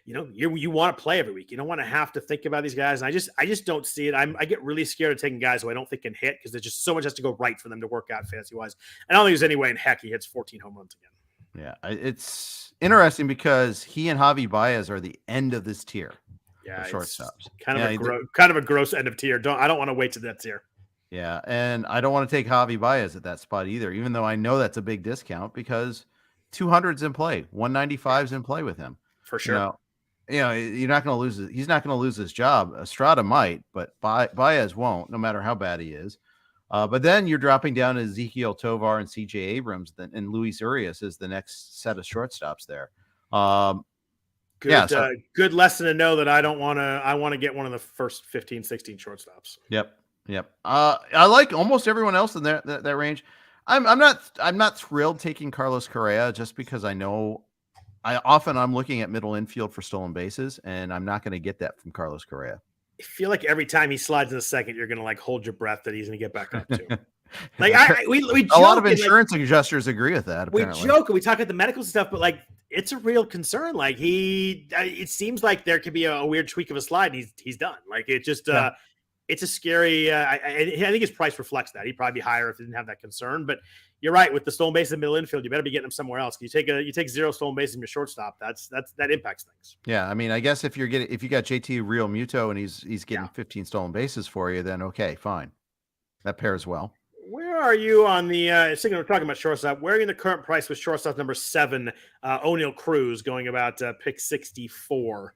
S1: you want to play every week. You don't want to have to think about these guys. And I just don't see it. I get really scared of taking guys who I don't think can hit, because there's just so much has to go right for them to work out fantasy wise. And I don't think there's any way in heck he hits 14 home runs again.
S2: Yeah, it's interesting because he and Javi Baez are the end of this tier.
S1: Yeah,
S2: shortstops.
S1: Kind of a gross end of tier. I don't want to wait to that tier.
S2: Yeah, and I don't want to take Javi Baez at that spot either, even though I know that's a big discount, because 200's in play, 195's in play with him.
S1: For sure.
S2: You're not going to lose it. He's not going to lose his job. Estrada might, but Baez won't, no matter how bad he is. But then you're dropping down to Ezekiel Tovar and CJ Abrams, and Luis Urias is the next set of shortstops there.
S1: Good lesson to know that I want to get one of the first 15, 16 shortstops.
S2: Yep. I like almost everyone else in that range. I'm not thrilled taking Carlos Correa just because I know I'm looking at middle infield for stolen bases, and I'm not going to get that from Carlos Correa.
S1: I feel like every time he slides in the second, you're going to like hold your breath that he's going to get back up to. Like we joke,
S2: a lot of insurance adjusters agree with that. Apparently.
S1: We joke and we talk about the medical stuff, but like it's a real concern. Like it seems like there could be a weird tweak of a slide, and he's done. Like it just it's a scary. I think his price reflects that. He'd probably be higher if he didn't have that concern. But you're right, with the stolen bases in the middle infield, you better be getting him somewhere else. You take 0 stolen bases from your shortstop. That impacts things.
S2: Yeah, I mean, I guess if you got JT Real Muto and he's getting 15 stolen bases for you, then okay, fine, that pairs well.
S1: Where are you on the? We're talking about shortstop. Where are you in the current price with shortstop number 7, O'Neal Cruz, going about pick 64?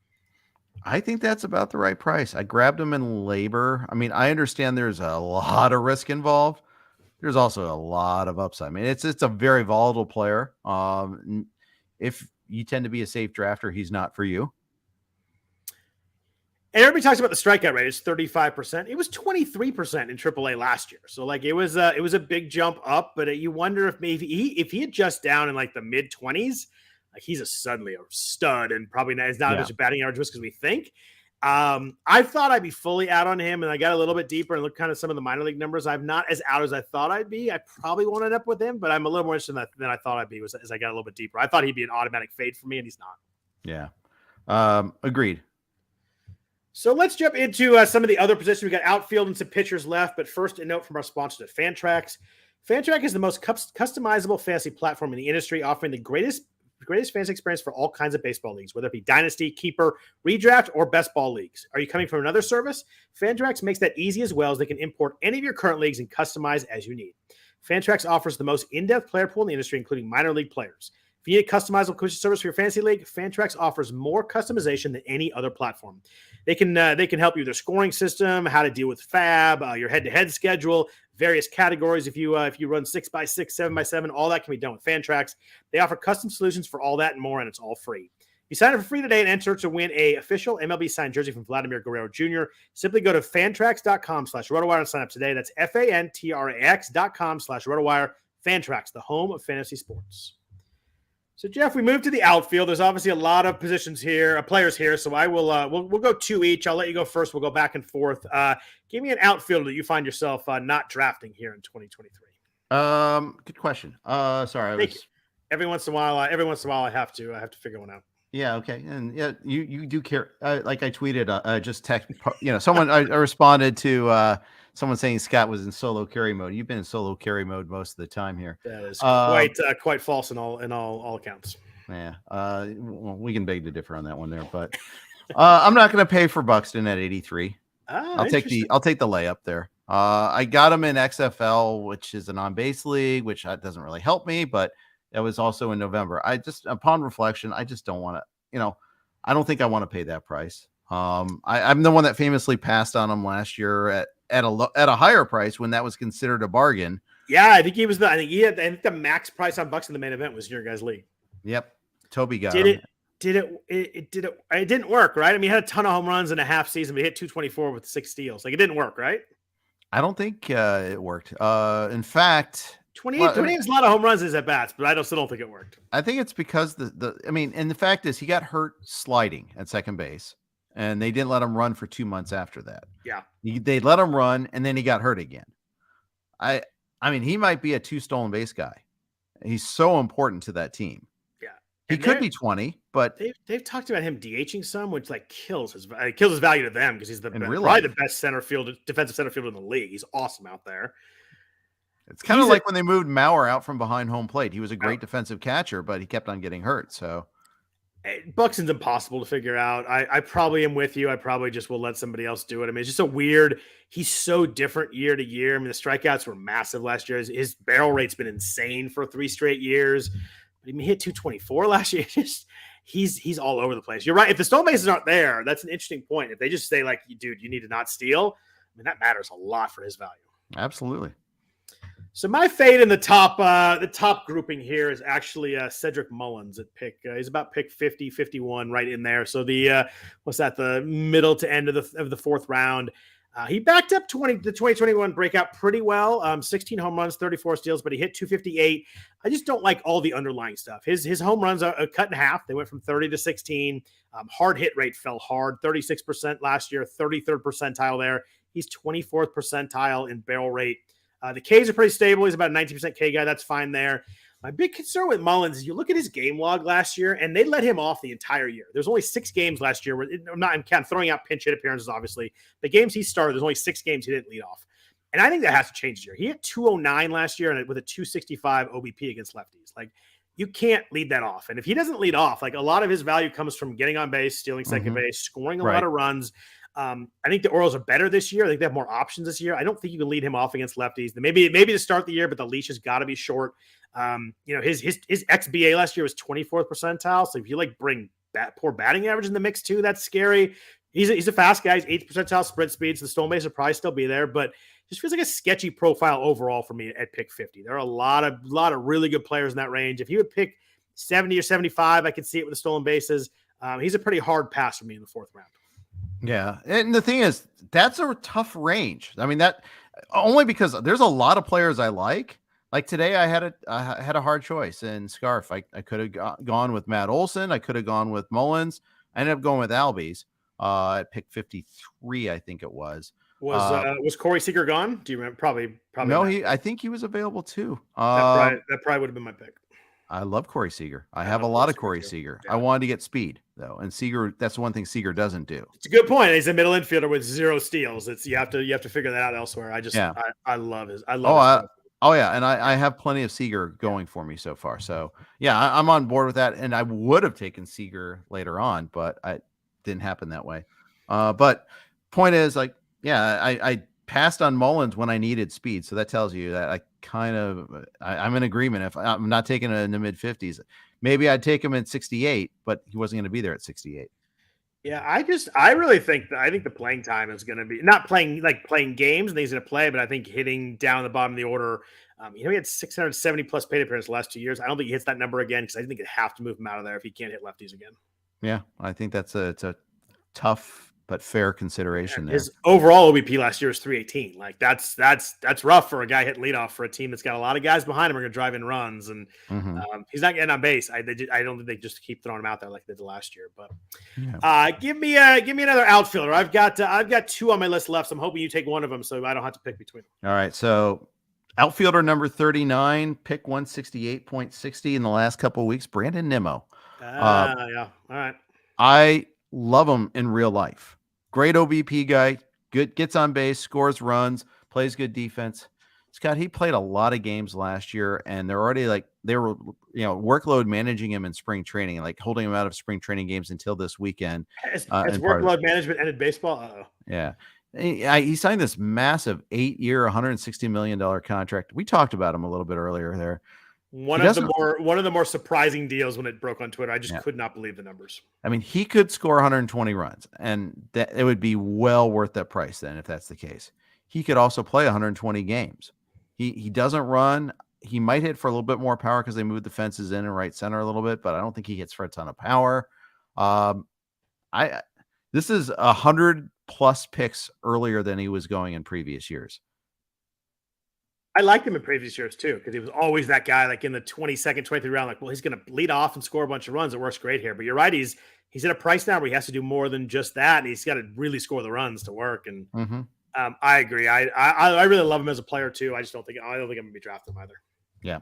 S2: I think that's about the right price. I grabbed him in labor. I mean, I understand there's a lot of risk involved. There's also a lot of upside. I mean, it's a very volatile player. If you tend to be a safe drafter, he's not for you.
S1: And everybody talks about the strikeout rate. It's 35%. It was 23% in AAA last year. So like it was a big jump up. But you wonder if maybe if he adjusts down in like the mid 20s, like he's suddenly a stud and probably not as much a batting average risk as we think. I thought I'd be fully out on him, and I got a little bit deeper and looked kind of some of the minor league numbers. I'm not as out as I thought I'd be. I probably won't end up with him, but I'm a little more interested than I thought I'd be as I got a little bit deeper. I thought he'd be an automatic fade for me, and he's not.
S2: Yeah. Agreed.
S1: So let's jump into some of the other positions. We got outfield and some pitchers left, but first a note from our sponsors at Fantrax. Fantrax is the most customizable fantasy platform in the industry, offering the greatest fantasy experience for all kinds of baseball leagues, whether it be dynasty, keeper, redraft, or best ball leagues. Are you coming from another service? Fantrax makes that easy as well, as they can import any of your current leagues and customize as you need. Fantrax offers the most in-depth player pool in the industry, including minor league players. If you need a customizable coaching service for your fantasy league, Fantrax offers more customization than any other platform. They can help you with their scoring system, how to deal with FAB, your head-to-head schedule, various categories. If you run 6x6, 7x7, all that can be done with Fantrax. They offer custom solutions for all that and more, and it's all free. You sign up for free today and enter to win a official MLB signed jersey from Vladimir Guerrero Jr. Simply go to fantrax.com/RotoWire and sign up today. That's fantrax.com/RotoWire. Fantrax, the home of fantasy sports. So, Jeff, we move to the outfield. There's obviously a lot of positions here, players here. So I will we'll go 2 each. I'll let you go first. We'll go back and forth. Give me an outfielder that you find yourself not drafting here in 2023.
S2: Good question.
S1: Thank you. Every once in a while, I have to figure one out.
S2: Yeah. Okay. And yeah, you do care. Like I tweeted, just text. Someone I responded to. Someone saying Scott was in solo carry mode. You've been in solo carry mode most of the time here.
S1: That is quite false in all accounts.
S2: Yeah. Well, we can beg to differ on that one there, but I'm not going to pay for Buxton at 83. I'll take the layup there. I got him in XFL, which is an on-base league, which doesn't really help me, but that was also in November. Upon reflection, I just don't want to, I don't think I want to pay that price. I'm the one that famously passed on him last year at a higher price when that was considered a bargain.
S1: Yeah, I think he was I think the max price on Bucks in the main event was your guys' league.
S2: Yep. Toby got him.
S1: It didn't work, right? I mean, he had a ton of home runs in a half season, but he hit 224 with 6 steals. Like, it didn't work, right?
S2: I don't think it worked. In fact,
S1: 28 is a lot of home runs at bats, but I still don't think it worked.
S2: I think it's because and the fact is he got hurt sliding at second base. And they didn't let him run for 2 months after that.
S1: Yeah.
S2: They let him run, and then he got hurt again. I mean, he might be a 2 stolen base guy. He's so important to that team.
S1: Yeah.
S2: He could be 20, but
S1: they've talked about him DHing some, which like kills his value to them because he's probably the best defensive center fielder in the league. He's awesome out there.
S2: It's kind of like when they moved Mauer out from behind home plate. He was a great defensive catcher, but he kept on getting hurt. So
S1: Buxton's impossible to figure out. I probably am with you. I probably just will let somebody else do it. I mean, it's just he's so different year to year. I mean, the strikeouts were massive last year. His barrel rate's been insane for 3 straight years. But he hit 224 last year. He's all over the place. You're right. If the stolen bases aren't there, that's an interesting point. If they just say like, dude, you need to not steal, I mean, that matters a lot for his value.
S2: Absolutely.
S1: So my fade in the top grouping here is actually Cedric Mullins at pick. He's about pick 50, 51, right in there. So the the middle to end of the fourth round. He backed up the 2021 breakout pretty well. 16 home runs, 34 steals, but he hit 258. I just don't like all the underlying stuff. His home runs are cut in half. They went from 30 to 16. Hard hit rate fell hard, 36% last year, 33rd percentile there. He's 24th percentile in barrel rate. The Ks are pretty stable. He's about a 19% K guy. That's fine there. My big concern with Mullins is you look at his game log last year, and they let him off the entire year. There's only 6 games last year. I'm kind of throwing out pinch hit appearances, obviously. The games he started, there's only 6 games he didn't lead off. And I think that has to change this year. He hit 209 last year and with a 265 OBP against lefties. Like, you can't lead that off. And if he doesn't lead off, like a lot of his value comes from getting on base, stealing second base, scoring a lot of runs. I think the Orioles are better this year. I think they have more options this year. I don't think you can lead him off against lefties. Maybe to start the year, but the leash has got to be short. His XBA last year was 24th percentile. So if you bring poor batting average in the mix too, that's scary. He's a fast guy. He's 8th percentile sprint speeds. The stolen base will probably still be there, but just feels like a sketchy profile overall for me at pick 50. There are a lot of really good players in that range. If he would pick 70 or 75, I could see it with the stolen bases. He's a pretty hard pass for me in the 4th round.
S2: Yeah. And the thing is, that's a tough range. I mean, that only because there's a lot of players I like. Like today, I had a hard choice in Scarf. I could have gone with Matt Olson. I could have gone with Mullins. I ended up going with Albies at pick 53, I think it was.
S1: Was Corey Seager gone? Do you remember? Probably.
S2: No, I think he was available too.
S1: That probably would have been my pick.
S2: I love Corey Seager. I have a lot of Corey Seager. Yeah. I wanted to get speed though, and Seager. That's one thing Seager doesn't do.
S1: It's a good point. He's a middle infielder with 0 steals. You have to figure that out elsewhere. I love his.
S2: And I have plenty of Seager going for me so far. So yeah, I'm on board with that, and I would have taken Seager later on, but it didn't happen that way. But point is, I passed on Mullins when I needed speed, so that tells you that I'm in agreement. If I'm not taking it in the mid 50s, maybe I'd take him at 68, but he wasn't going to be there at 68.
S1: Yeah, I really think the playing time is going to be not playing games and he's going to play, but I think hitting down the bottom of the order. He had 670 plus plate appearances the last 2 years. I don't think he hits that number again because I think they have to move him out of there if he can't hit lefties again.
S2: Yeah, I think it's a tough but fair consideration.
S1: His overall OBP last year was 318. Like that's rough for a guy hitting leadoff for a team that's got a lot of guys behind him who are going to drive in runs, and he's not getting on base. I don't think they just keep throwing him out there like they did last year. But give me another outfielder. I've got 2 on my list left. So I'm hoping you take one of them so I don't have to pick between them.
S2: All right, so outfielder number 39, pick 168.60 in the last couple of weeks, Brandon Nimmo.
S1: Yeah. All right.
S2: I love him in real life. Great OBP guy, good, gets on base, scores runs, plays good defense. Scott, he played a lot of games last year, and they're already they were workload managing him in spring training, holding him out of spring training games until this weekend.
S1: Has workload management ended baseball? Uh-oh.
S2: Yeah. He signed this massive 8-year, $160 million contract. We talked about him a little bit earlier there.
S1: One of the more surprising deals when it broke on Twitter. I just could not believe the numbers.
S2: I mean, he could score 120 runs, and it would be well worth that price then if that's the case. He could also play 120 games. He doesn't run. He might hit for a little bit more power because they moved the fences in and right center a little bit, but I don't think he hits for a ton of power. This is 100 plus picks earlier than he was going in previous years.
S1: I liked him in previous years too, because he was always that guy, in the 22nd, 23rd round, he's going to lead off and score a bunch of runs. It works great here. But you're right. He's at a price now where he has to do more than just that. And he's got to really score the runs to work. And I agree. I really love him as a player too. I don't think I'm going to be drafting him either. Yeah.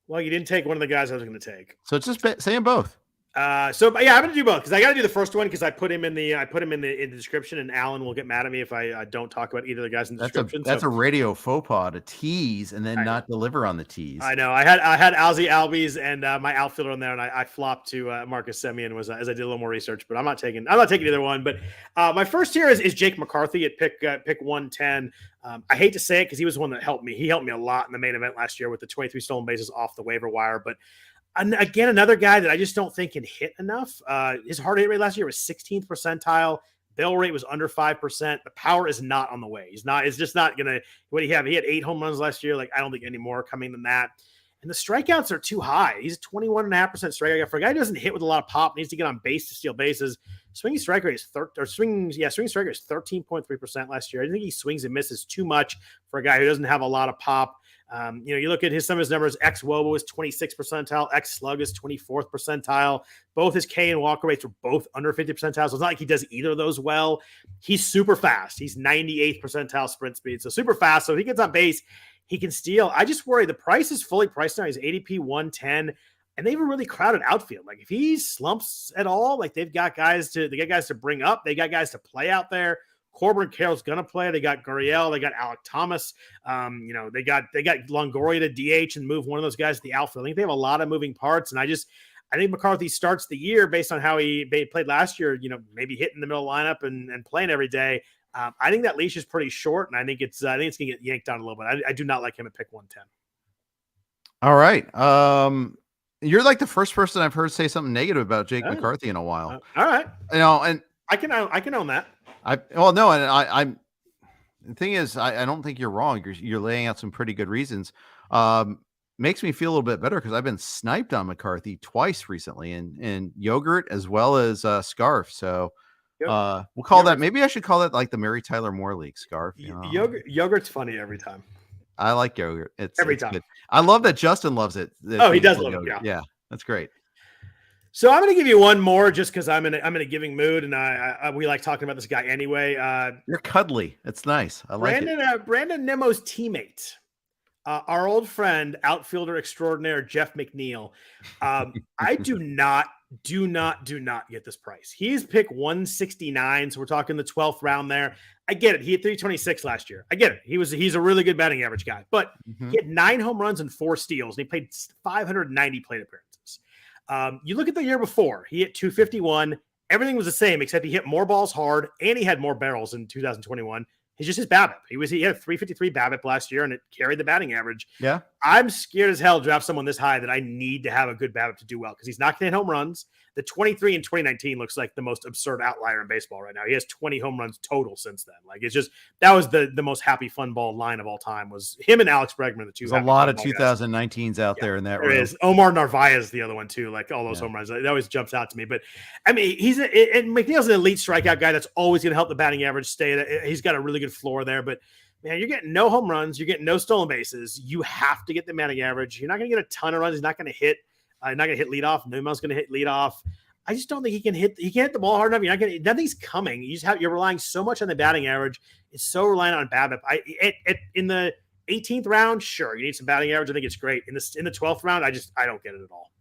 S1: Well, you didn't take one of the guys I was going to take.
S2: So it's just saying both.
S1: I'm going to do both because I got to do the first one because I put him in the description, and Alan will get mad at me if I don't talk about either of the guys in the description.
S2: That's a radio faux pas to tease and then not deliver on the tease.
S1: I know. I had Ozzie, Albies, and my outfielder in there, and I flopped to Marcus Semien as I did a little more research. But I'm not taking either one. But my first here is Jake McCarthy at pick 110. I hate to say it because he was the one that helped me. He helped me a lot in the main event last year with the 23 stolen bases off the waiver wire, but. And again, another guy that I just don't think can hit enough. His hard hit rate last year was 16th percentile, Barrel rate was under 5%. The power is not on the way. It's just not going to, what do you have? He had 8 home runs last year. Like, I don't think any more coming than that. And the strikeouts are too high. He's a 21.5% strikeout. For a guy who doesn't hit with a lot of pop, needs to get on base to steal bases. Swinging strike rate is swinging strike rate is 13.3% last year. I think he swings and misses too much for a guy who doesn't have a lot of pop. You look at some of his numbers. X-Wobo is 26th percentile. X-Slug is 24th percentile. Both his K and walker rates are both under 50 percentile. So it's not like he does either of those well. He's super fast. He's 98th percentile sprint speed. So super fast. So if he gets on base, he can steal. I just worry the price is fully priced now. He's ADP 110, and they have a really crowded outfield. Like, if he slumps at all, like, they got guys to bring up. They got guys to play out there. Corbin Carroll's gonna play. They got Gurriel. They got Alec Thomas. They got Longoria to DH and move one of those guys to the outfield. I think they have a lot of moving parts, and I think McCarthy starts the year based on how he played last year. Maybe hitting the middle lineup and playing every day. I think that leash is pretty short, and I think it's going to get yanked down a little bit. I do not like him at pick 110.
S2: All right. You're like the first person I've heard say something negative about Jake McCarthy in a while.
S1: All right.
S2: And
S1: I can own that.
S2: The thing is, I don't think you're wrong. You're laying out some pretty good reasons. Makes me feel a little bit better because I've been sniped on McCarthy twice recently in Yogurt as well as Scarf. So we'll call that. Maybe I should call it like the Mary Tyler Moore League. Scarf.
S1: Yogurt's funny every time.
S2: I like Yogurt. It's
S1: every time.
S2: Good. I love that Justin loves it.
S1: He does love it.
S2: Yeah, that's great.
S1: So I'm going to give you one more just because I'm in a giving mood, and we like talking about this guy anyway.
S2: You're cuddly. It's nice. I like it.
S1: Brandon Nemo's teammate, our old friend, outfielder extraordinaire Jeff McNeil. I do not get this price. He's pick 169, so we're talking the 12th round there. I get it. He had 326 last year. I get it. He's a really good batting average guy, but he had 9 home runs and 4 steals, and he played 590 plate appearances. You look at the year before, he hit 251. Everything was the same, except he hit more balls hard, and he had more barrels in 2021. It's just his BABIP. He had a 353 BABIP last year, and it carried the batting average.
S2: Yeah.
S1: I'm scared as hell to draft someone this high that I need to have a good BABIP to do well because he's not going to hit home runs. The 23 in 2019 looks like the most absurd outlier in baseball right now. He has 20 home runs total since then. Like, it's just, that was the most happy fun ball line of all time was him and Alex Bregman, the two.
S2: There's a lot of 2019s out there in that
S1: room. There is. Omar Narvaez is the other one too. Like all those home runs. That always jumps out to me. But I mean, and McNeil's an elite strikeout guy that's always going to help the batting average stay. He's got a really good floor there, but man, you're getting no home runs. You're getting no stolen bases. You have to get the batting average. You're not going to get a ton of runs. He's not going to hit. Not going to hit leadoff. Nemo's going to hit leadoff. I just don't think he can hit. He can't hit the ball hard enough. You're not getting. Nothing's coming. You're relying so much on the batting average. It's so reliant on BABIP. In the 18th round, sure, you need some batting average. I think it's great. In the 12th round, I don't get it at all.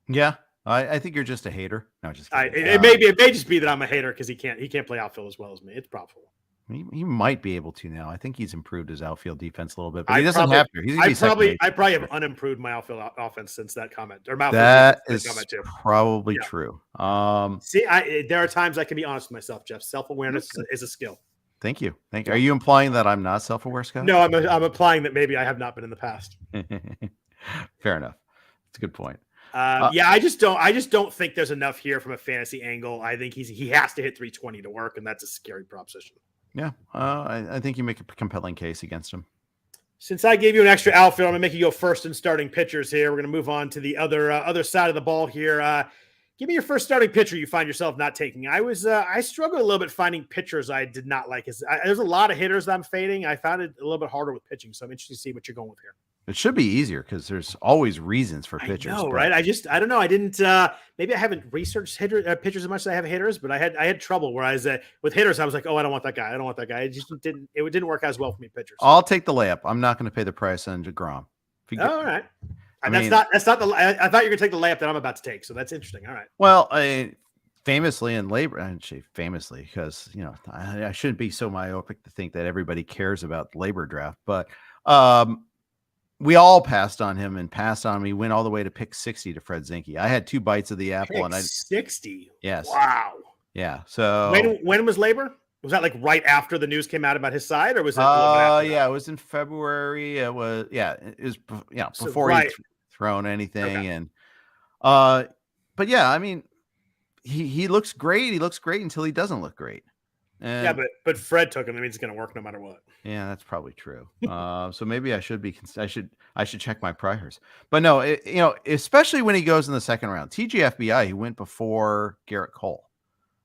S2: Yeah, I think you're just a hater. No, just kidding.
S1: It may just be that I'm a hater because he can't play outfield as well as me. It's probable.
S2: He might be able to now. I think he's improved his outfield defense a little bit, but he doesn't have to.
S1: I probably have unimproved my outfield offense since that comment.
S2: That is probably true.
S1: There are times I can be honest with myself, Jeff. Self-awareness is a skill.
S2: Thank you. Are you implying that I'm not self-aware, Scott?
S1: No, I'm implying that maybe I have not been in the past.
S2: Fair enough. That's a good point.
S1: I just don't think there's enough here from a fantasy angle. I think he has to hit 320 to work, and that's a scary proposition.
S2: Yeah, I think you make a compelling case against him.
S1: Since I gave you an extra outfield, I'm going to make you go first in starting pitchers here. We're going to move on to the other side of the ball here. Give me your first starting pitcher you find yourself not taking. I struggled a little bit finding pitchers I did not like. There's a lot of hitters that I'm fading. I found it a little bit harder with pitching, so I'm interested to see what you're going with here.
S2: It should be easier because there's always reasons for pitchers.
S1: I know, right? I don't know. I didn't. Maybe I haven't researched pitchers as much as I have hitters, but I had trouble. Whereas with hitters, I was like, oh, I don't want that guy. I don't want that guy. It just didn't work as well for me. Pitchers.
S2: I'll take the layup. I'm not going to pay the price on DeGrom.
S1: All right. That's not the. I thought you were going to take the layup that I'm about to take. So that's interesting. All right.
S2: Well, famously in labor, I shouldn't say famously because I shouldn't be so myopic to think that everybody cares about the labor draft, but we all passed on him and passed on him. He went all the way to pick 60 to Fred Zinke. I had 2 bites of the apple, and
S1: 60.
S2: Yes.
S1: Wow.
S2: Yeah. So
S1: when was labor? Was that like right after the news came out about his side, or was it?
S2: Yeah, it was in February. It was before he'd thrown anything, and but yeah, I mean, he looks great. He looks great until he doesn't look great. And
S1: yeah, but Fred took him. That means it's going to work no matter what.
S2: yeah, that's probably true. So maybe I should check my priors. But no, especially when he goes in the second round. TGFBI, he went before Garrett Cole,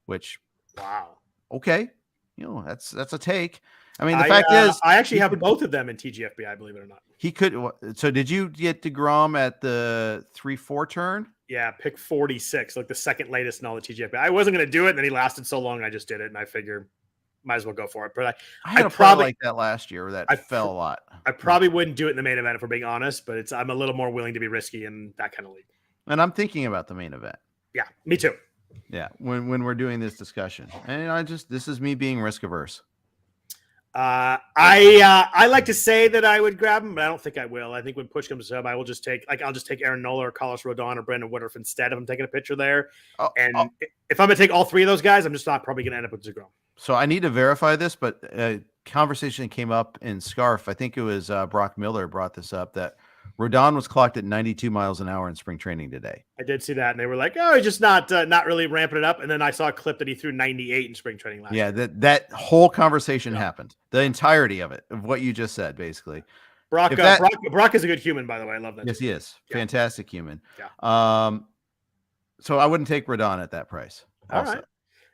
S2: which
S1: wow.
S2: Okay, that's a take. I mean, the fact is,
S1: I actually have both of them in TGFBI, believe it or not.
S2: He could. So did you get DeGrom at the 3-4 turn?
S1: Yeah, pick 46, like the second latest in all the TGFBI. I wasn't going to do it, and then he lasted so long, I just did it, and I figured might as well go for it. But
S2: I had a probably like that last year. That fell a lot.
S1: I probably wouldn't do it in the main event if we're being honest, but I'm a little more willing to be risky in that kind of league.
S2: And I'm thinking about the main event.
S1: Yeah, me too.
S2: Yeah, when we're doing this discussion, and this is me being risk averse.
S1: I like to say that I would grab him, but I don't think I will. I think when push comes to shove, I'll just take Aaron Nola or Carlos Rodon or Brandon Woodruff instead if I'm taking a pitcher there. If I'm going to take all three of those guys, I'm just not probably going to end up with DeGrom.
S2: So I need to verify this, but a conversation came up in Scarf. I think it was Brock Miller brought this up that Rodon was clocked at 92 miles an hour in spring training today.
S1: I did see that, and they were like, "Oh, he's just not really ramping it up." And then I saw a clip that he threw 98 in spring training last year.
S2: Yeah, that whole conveation happened. The entirety of it, of what you just said, basically.
S1: Brock is a good human, by the way. I love that.
S2: Yes, he is. Yeah. Fantastic human.
S1: Yeah.
S2: So I wouldn't take Rodon at that price.
S1: All right.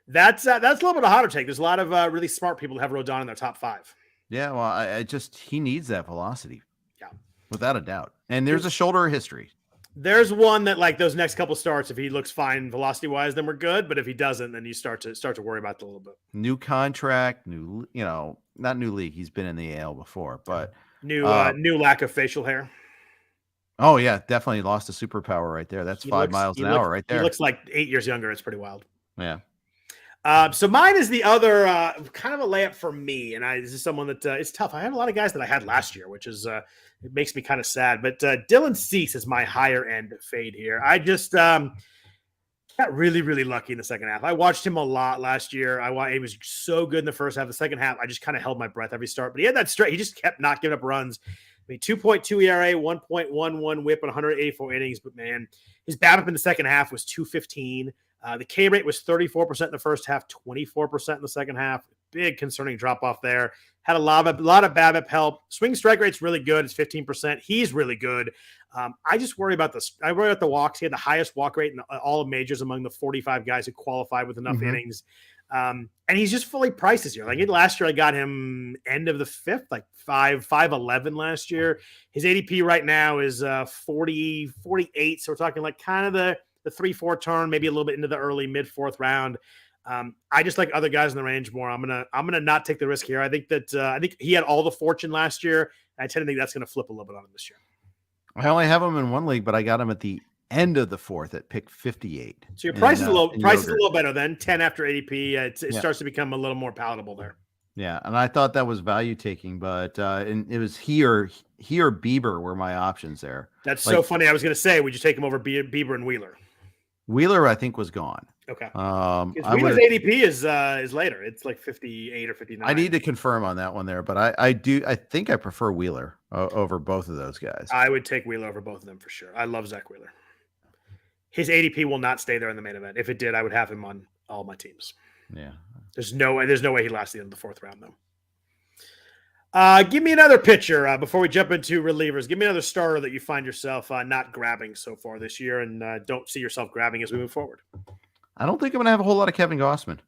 S1: That's a little bit of a hotter take. There's a lot of really smart people who have Rodon in their top 5.
S2: Yeah, well, he needs that velocity.
S1: Yeah.
S2: Without a doubt. And there's a shoulder history.
S1: There's one that like those next couple starts, if he looks fine velocity wise, then we're good. But if he doesn't, then you start to worry about it a little bit.
S2: New contract, not new league. He's been in the AL before, but
S1: new lack of facial hair.
S2: Oh yeah, definitely lost a superpower right there. That's 5 miles an hour right there.
S1: He looks like 8 years younger. It's pretty wild.
S2: Yeah.
S1: So mine is the other kind of a layup for me, and this is someone that it's tough. I had a lot of guys that I had last year, which is it makes me kind of sad. But Dylan Cease is my higher end fade here. I just got really, really lucky in the second half. I watched him a lot last year. He was so good in the first half. The second half, I just kind of held my breath every start. But he had that straight. He just kept not giving up runs. I mean, 2.2 ERA, 1.11 WHIP on 184 innings. But man, his BABIP in the second half was 215. The K rate was 34% in the first half, 24% in the second half. Big concerning drop off there. Had a lot of BABIP help. Swing strike rate's really good. It's 15%. He's really good. I just worry about the walks. He had the highest walk rate in all of majors among the 45 guys who qualified with enough innings. And he's just fully priced this year. Like last year, I got him end of the 5th, like 5'11" last year. His ADP right now is 40, 48. So we're talking like kind of the 3-4 turn, maybe a little bit into the early mid 4th round. I just like other guys in the range more. I'm gonna not take the risk here. I think he had all the fortune last year. I tend to think that's gonna flip a little bit on him this year.
S2: I only have him in one league, but I got him at the end of the 4th at pick 58.
S1: So your price is a little better then. 10 after ADP. It starts to become a little more palatable there.
S2: Yeah, and I thought that was value taking, but and it was he or Bieber were my options there.
S1: That's so funny. I was gonna say, would you take him over Bieber and Wheeler?
S2: Wheeler, I think, was gone.
S1: Okay. Wheeler's ADP is later. It's like 58 or 59.
S2: I need to confirm on that one there, but I think I prefer Wheeler over both of those guys.
S1: I would take Wheeler over both of them for sure. I love Zach Wheeler. His ADP will not stay there in the main event. If it did, I would have him on all my teams.
S2: Yeah.
S1: There's no way he lasts the end of the 4th round though. Give me another pitcher before we jump into relievers. Give me another starter that you find yourself not grabbing so far this year and don't see yourself grabbing as we move forward.
S2: I don't think I'm going to have a whole lot of Kevin Gausman.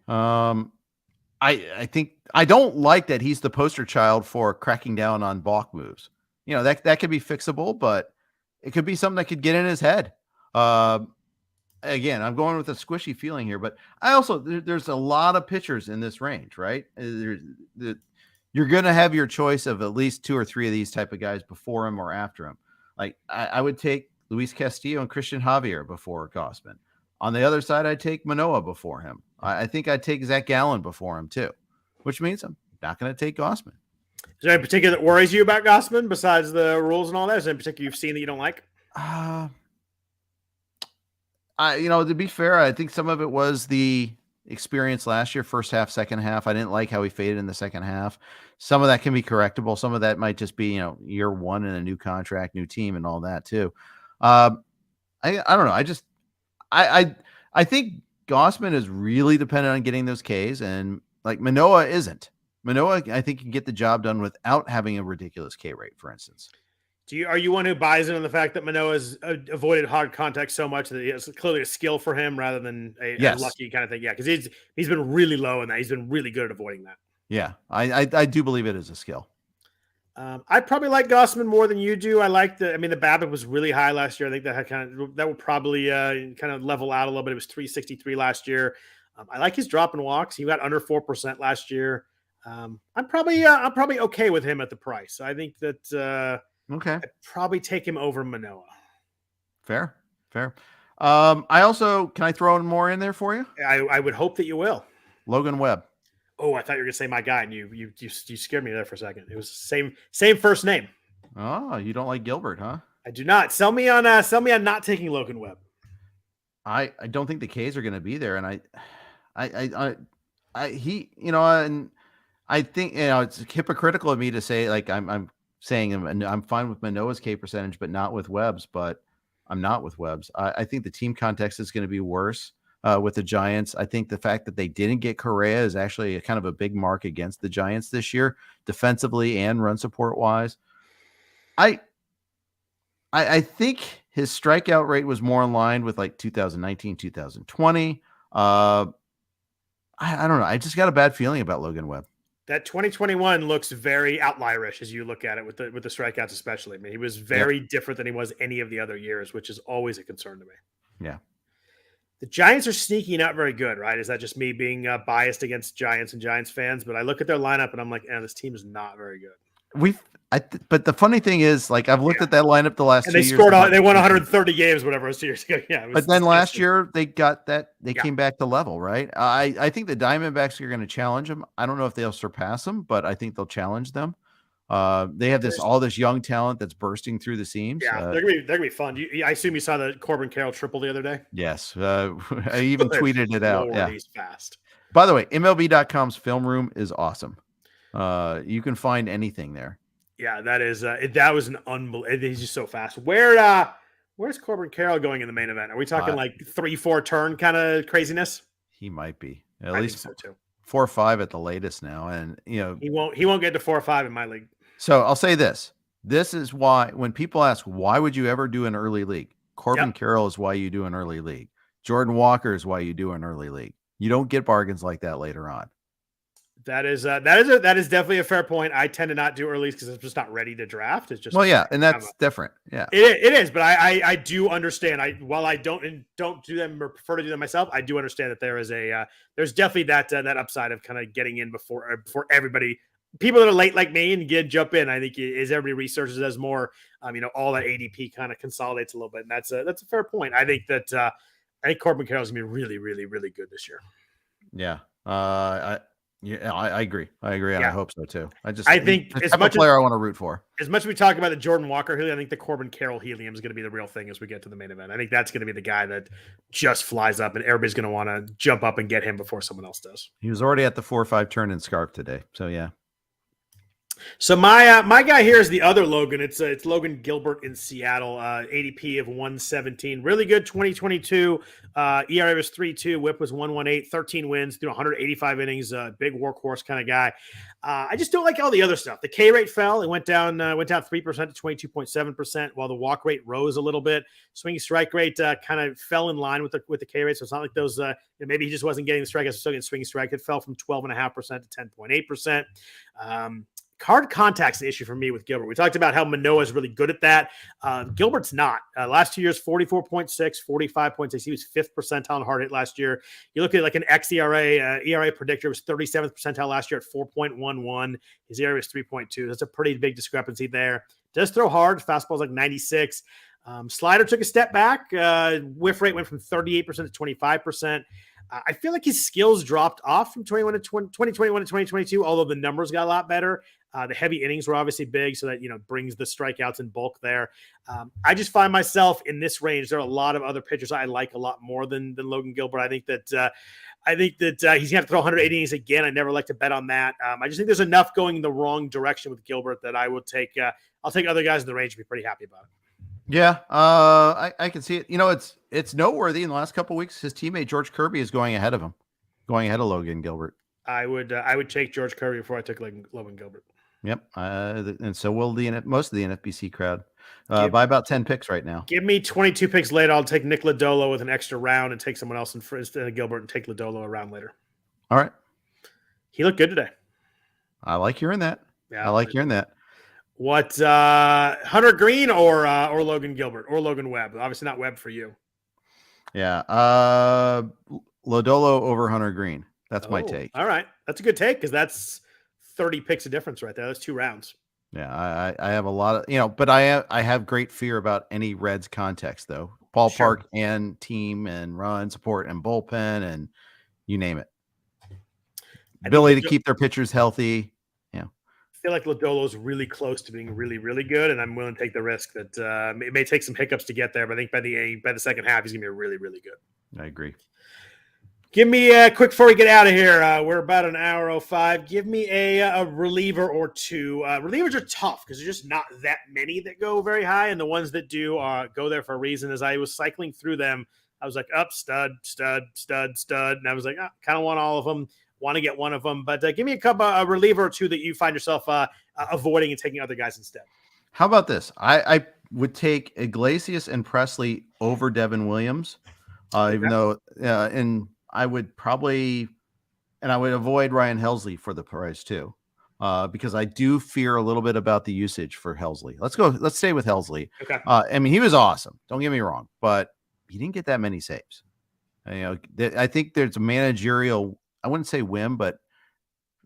S2: I think I don't like that he's the poster child for cracking down on balk moves. That could be fixable, but it could be something that could get in his head. Again, I'm going with a squishy feeling here, but there's a lot of pitchers in this range, right? You're going to have your choice of at least 2 or 3 of these type of guys before him or after him. Like I would take Luis Castillo and Christian Javier before Gausman. On the other side, I'd take Manoah before him. I think I'd take Zach Gallen before him too, which means I'm not going to take Gausman.
S1: Is there any particular that worries you about Gausman besides the rules and all that? Is there any particular you've seen that you don't like?
S2: To be fair, I think some of it was the experience last year, first half, second half. I didn't like how he faded in the second half. Some of that can be correctable. Some of that might just be, year one in a new contract, new team and all that too. I don't know. I think Gossman is really dependent on getting those Ks, and like Manoah isn't. Manoah, I think, can get the job done without having a ridiculous K rate, for instance.
S1: Are you one who buys in on the fact that Manoah's avoided hard contact so much that it's clearly a skill for him rather than a lucky kind of thing? Yeah, because he's been really low in that. He's been really good at avoiding that.
S2: Yeah, I do believe it is a skill.
S1: I probably like Gossman more than you do. The BABIP was really high last year. I think that would probably kind of level out a little bit. It was 363 last year. I like his drop and walks. He got under 4% last year. I'm probably okay with him at the price. I think that
S2: okay,
S1: I'd probably take him over Manoah.
S2: Fair. I also, can I throw in more in there for you?
S1: I would hope that you will.
S2: Logan Webb.
S1: Oh, I thought you were gonna say my guy, and you scared me there for a second. It was the same first name.
S2: Oh, you don't like Gilbert, huh?
S1: I do not. Sell me on not taking Logan Webb.
S2: I don't think the K's are going to be there, and and I think it's hypocritical of me to say like I'm saying I'm fine with Manoah's K percentage, but not with Webb's. But I'm not with Webb's. I think the team context is going to be worse. With the Giants, I think the fact that they didn't get Correa is actually kind of a big mark against the Giants this year, defensively and run support wise. I think his strikeout rate was more in line with like 2019, 2020. I don't know. I just got a bad feeling about Logan Webb.
S1: That 2021 looks very outlierish as you look at it with the strikeouts, especially. I mean, he was very different than he was any of the other years, which is always a concern to me.
S2: Yeah.
S1: The Giants are sneaky, not very good, right? Is that just me being biased against Giants and Giants fans? But I look at their lineup and I'm like, this team is not very good.
S2: But the funny thing is, like, I've looked at that lineup the last 2 years.
S1: They scored they won 130 games, whatever, 2 years ago. Yeah.
S2: But then last year they got that, they came back to level, right? I think the Diamondbacks are going to challenge them. I don't know if they'll surpass them, but I think they'll challenge them. They have all this young talent that's bursting through the seams.
S1: Yeah, they're gonna be fun. I assume you saw the Corbin Carroll triple the other day.
S2: Yes, I even tweeted it out. Yeah,
S1: he's fast.
S2: By the way, MLB.com's film room is awesome. You can find anything there.
S1: Yeah, that was an unbelievable. He's just so fast. Where's Corbin Carroll going in the main event? Are we talking like 3-4 turn kind of craziness?
S2: He might be
S1: at least so too.
S2: 4 or 5 at the latest now, and
S1: he won't get to 4 or 5 in my league.
S2: So I'll say this is why when people ask why would you ever do an early league, Corbin Carroll is why you do an early league. Jordan Walker is why you do an early league. You don't get bargains like that later on.
S1: That is definitely a fair point. I tend to not do earlies because I'm just not ready to draft. It's just
S2: and that's different. Yeah,
S1: it is. But I do understand. While I don't do them or prefer to do them myself, I do understand that there is there's definitely that upside of kind of getting in before everybody. People that are late like me and jump in. I think as everybody researches as more, all that ADP kind of consolidates a little bit, and that's a fair point. I think that I think Corbin Carroll is gonna be really, really, really good this year.
S2: Yeah. I agree. And I hope so too.
S1: I think
S2: as much player I want to root for.
S1: As much as we talk about the Jordan Walker helium, I think the Corbin Carroll helium is going to be the real thing as we get to the main event. I think that's going to be the guy that just flies up, and everybody's going to want to jump up and get him before someone else does.
S2: He was already at the 4 or 5 turn in scarf today, so yeah.
S1: So my guy here is the other Logan. It's Logan Gilbert in Seattle. ADP of 117. Really good 2022. ERA was 3.2. WHIP was 1.18. 13 wins through 185 innings. Big workhorse kind of guy. I just don't like all the other stuff. The K rate fell. It went down 3% to 22.7%, while the walk rate rose a little bit. Swinging strike rate kind of fell in line with the K rate. So it's not like those. Maybe he just wasn't getting the strikeouts. Still getting swinging strike. It fell from 12.5% to 10.8%. Hard contact's an issue for me with Gilbert. We talked about how Manoah is really good at that. Gilbert's not. Last 2 years, 44.6, 45.6. He was 5th percentile in hard hit last year. You look at like an xERA, ERA predictor was 37th percentile last year at 4.11. His ERA was 3.2. That's a pretty big discrepancy there. Does throw hard. Fastball's like 96. Slider took a step back. Whiff rate went from 38% to 25%. I feel like his skills dropped off from 2021 to 2022, although the numbers got a lot better. The heavy innings were obviously big, so that brings the strikeouts in bulk there. I just find myself in this range. There are a lot of other pitchers I like a lot more than Logan Gilbert. I think that he's going to have to throw 180 innings again. I never like to bet on that. I just think there's enough going in the wrong direction with Gilbert that I will take. I'll take other guys in the range and be pretty happy about it.
S2: Yeah, I can see it. It's noteworthy in the last couple of weeks. His teammate George Kirby is going ahead of him, going ahead of Logan Gilbert.
S1: I would take George Kirby before I took Logan Gilbert.
S2: Yep, and so will most of the NFBC crowd by about 10 picks right now.
S1: Give me 22 picks later. I'll take Nick Lodolo with an extra round and take someone else instead of Gilbert and take Lodolo a round later.
S2: All right.
S1: He looked good today.
S2: I like hearing that.
S1: Yeah,
S2: I like hearing that.
S1: What, Hunter Green or Logan Gilbert or Logan Webb? Obviously not Webb for you.
S2: Yeah. Lodolo over Hunter Green. That's my take.
S1: All right. That's a good take because that's 30 picks of difference right there. That's 2 rounds.
S2: Yeah. I have a lot of, but I have great fear about any Reds context though. Ballpark and team and run support and bullpen and you name it. Ability to keep their pitchers healthy. Yeah.
S1: I feel like Lodolo is really close to being really, really good, and I'm willing to take the risk that it may take some hiccups to get there, but I think by the second half, he's going to be really, really good.
S2: I agree.
S1: Give me quick before we get out of here. We're about an hour 05. Give me a reliever or two. Relievers are tough because there's just not that many that go very high, and the ones that do go there for a reason. As I was cycling through them, I was like, stud, and I was like, kind of want all of them. Want to get one of them, but give me a reliever or two that you find yourself avoiding and taking other guys instead.
S2: How about this? I would take Iglesias and Presley over Devin Williams, even though, and I would avoid Ryan Helsley for the price too, because I do fear a little bit about the usage for Helsley. Let's stay with Helsley.
S1: Okay.
S2: I mean, he was awesome. Don't get me wrong, but he didn't get that many saves. I think there's a managerial, I wouldn't say whim, but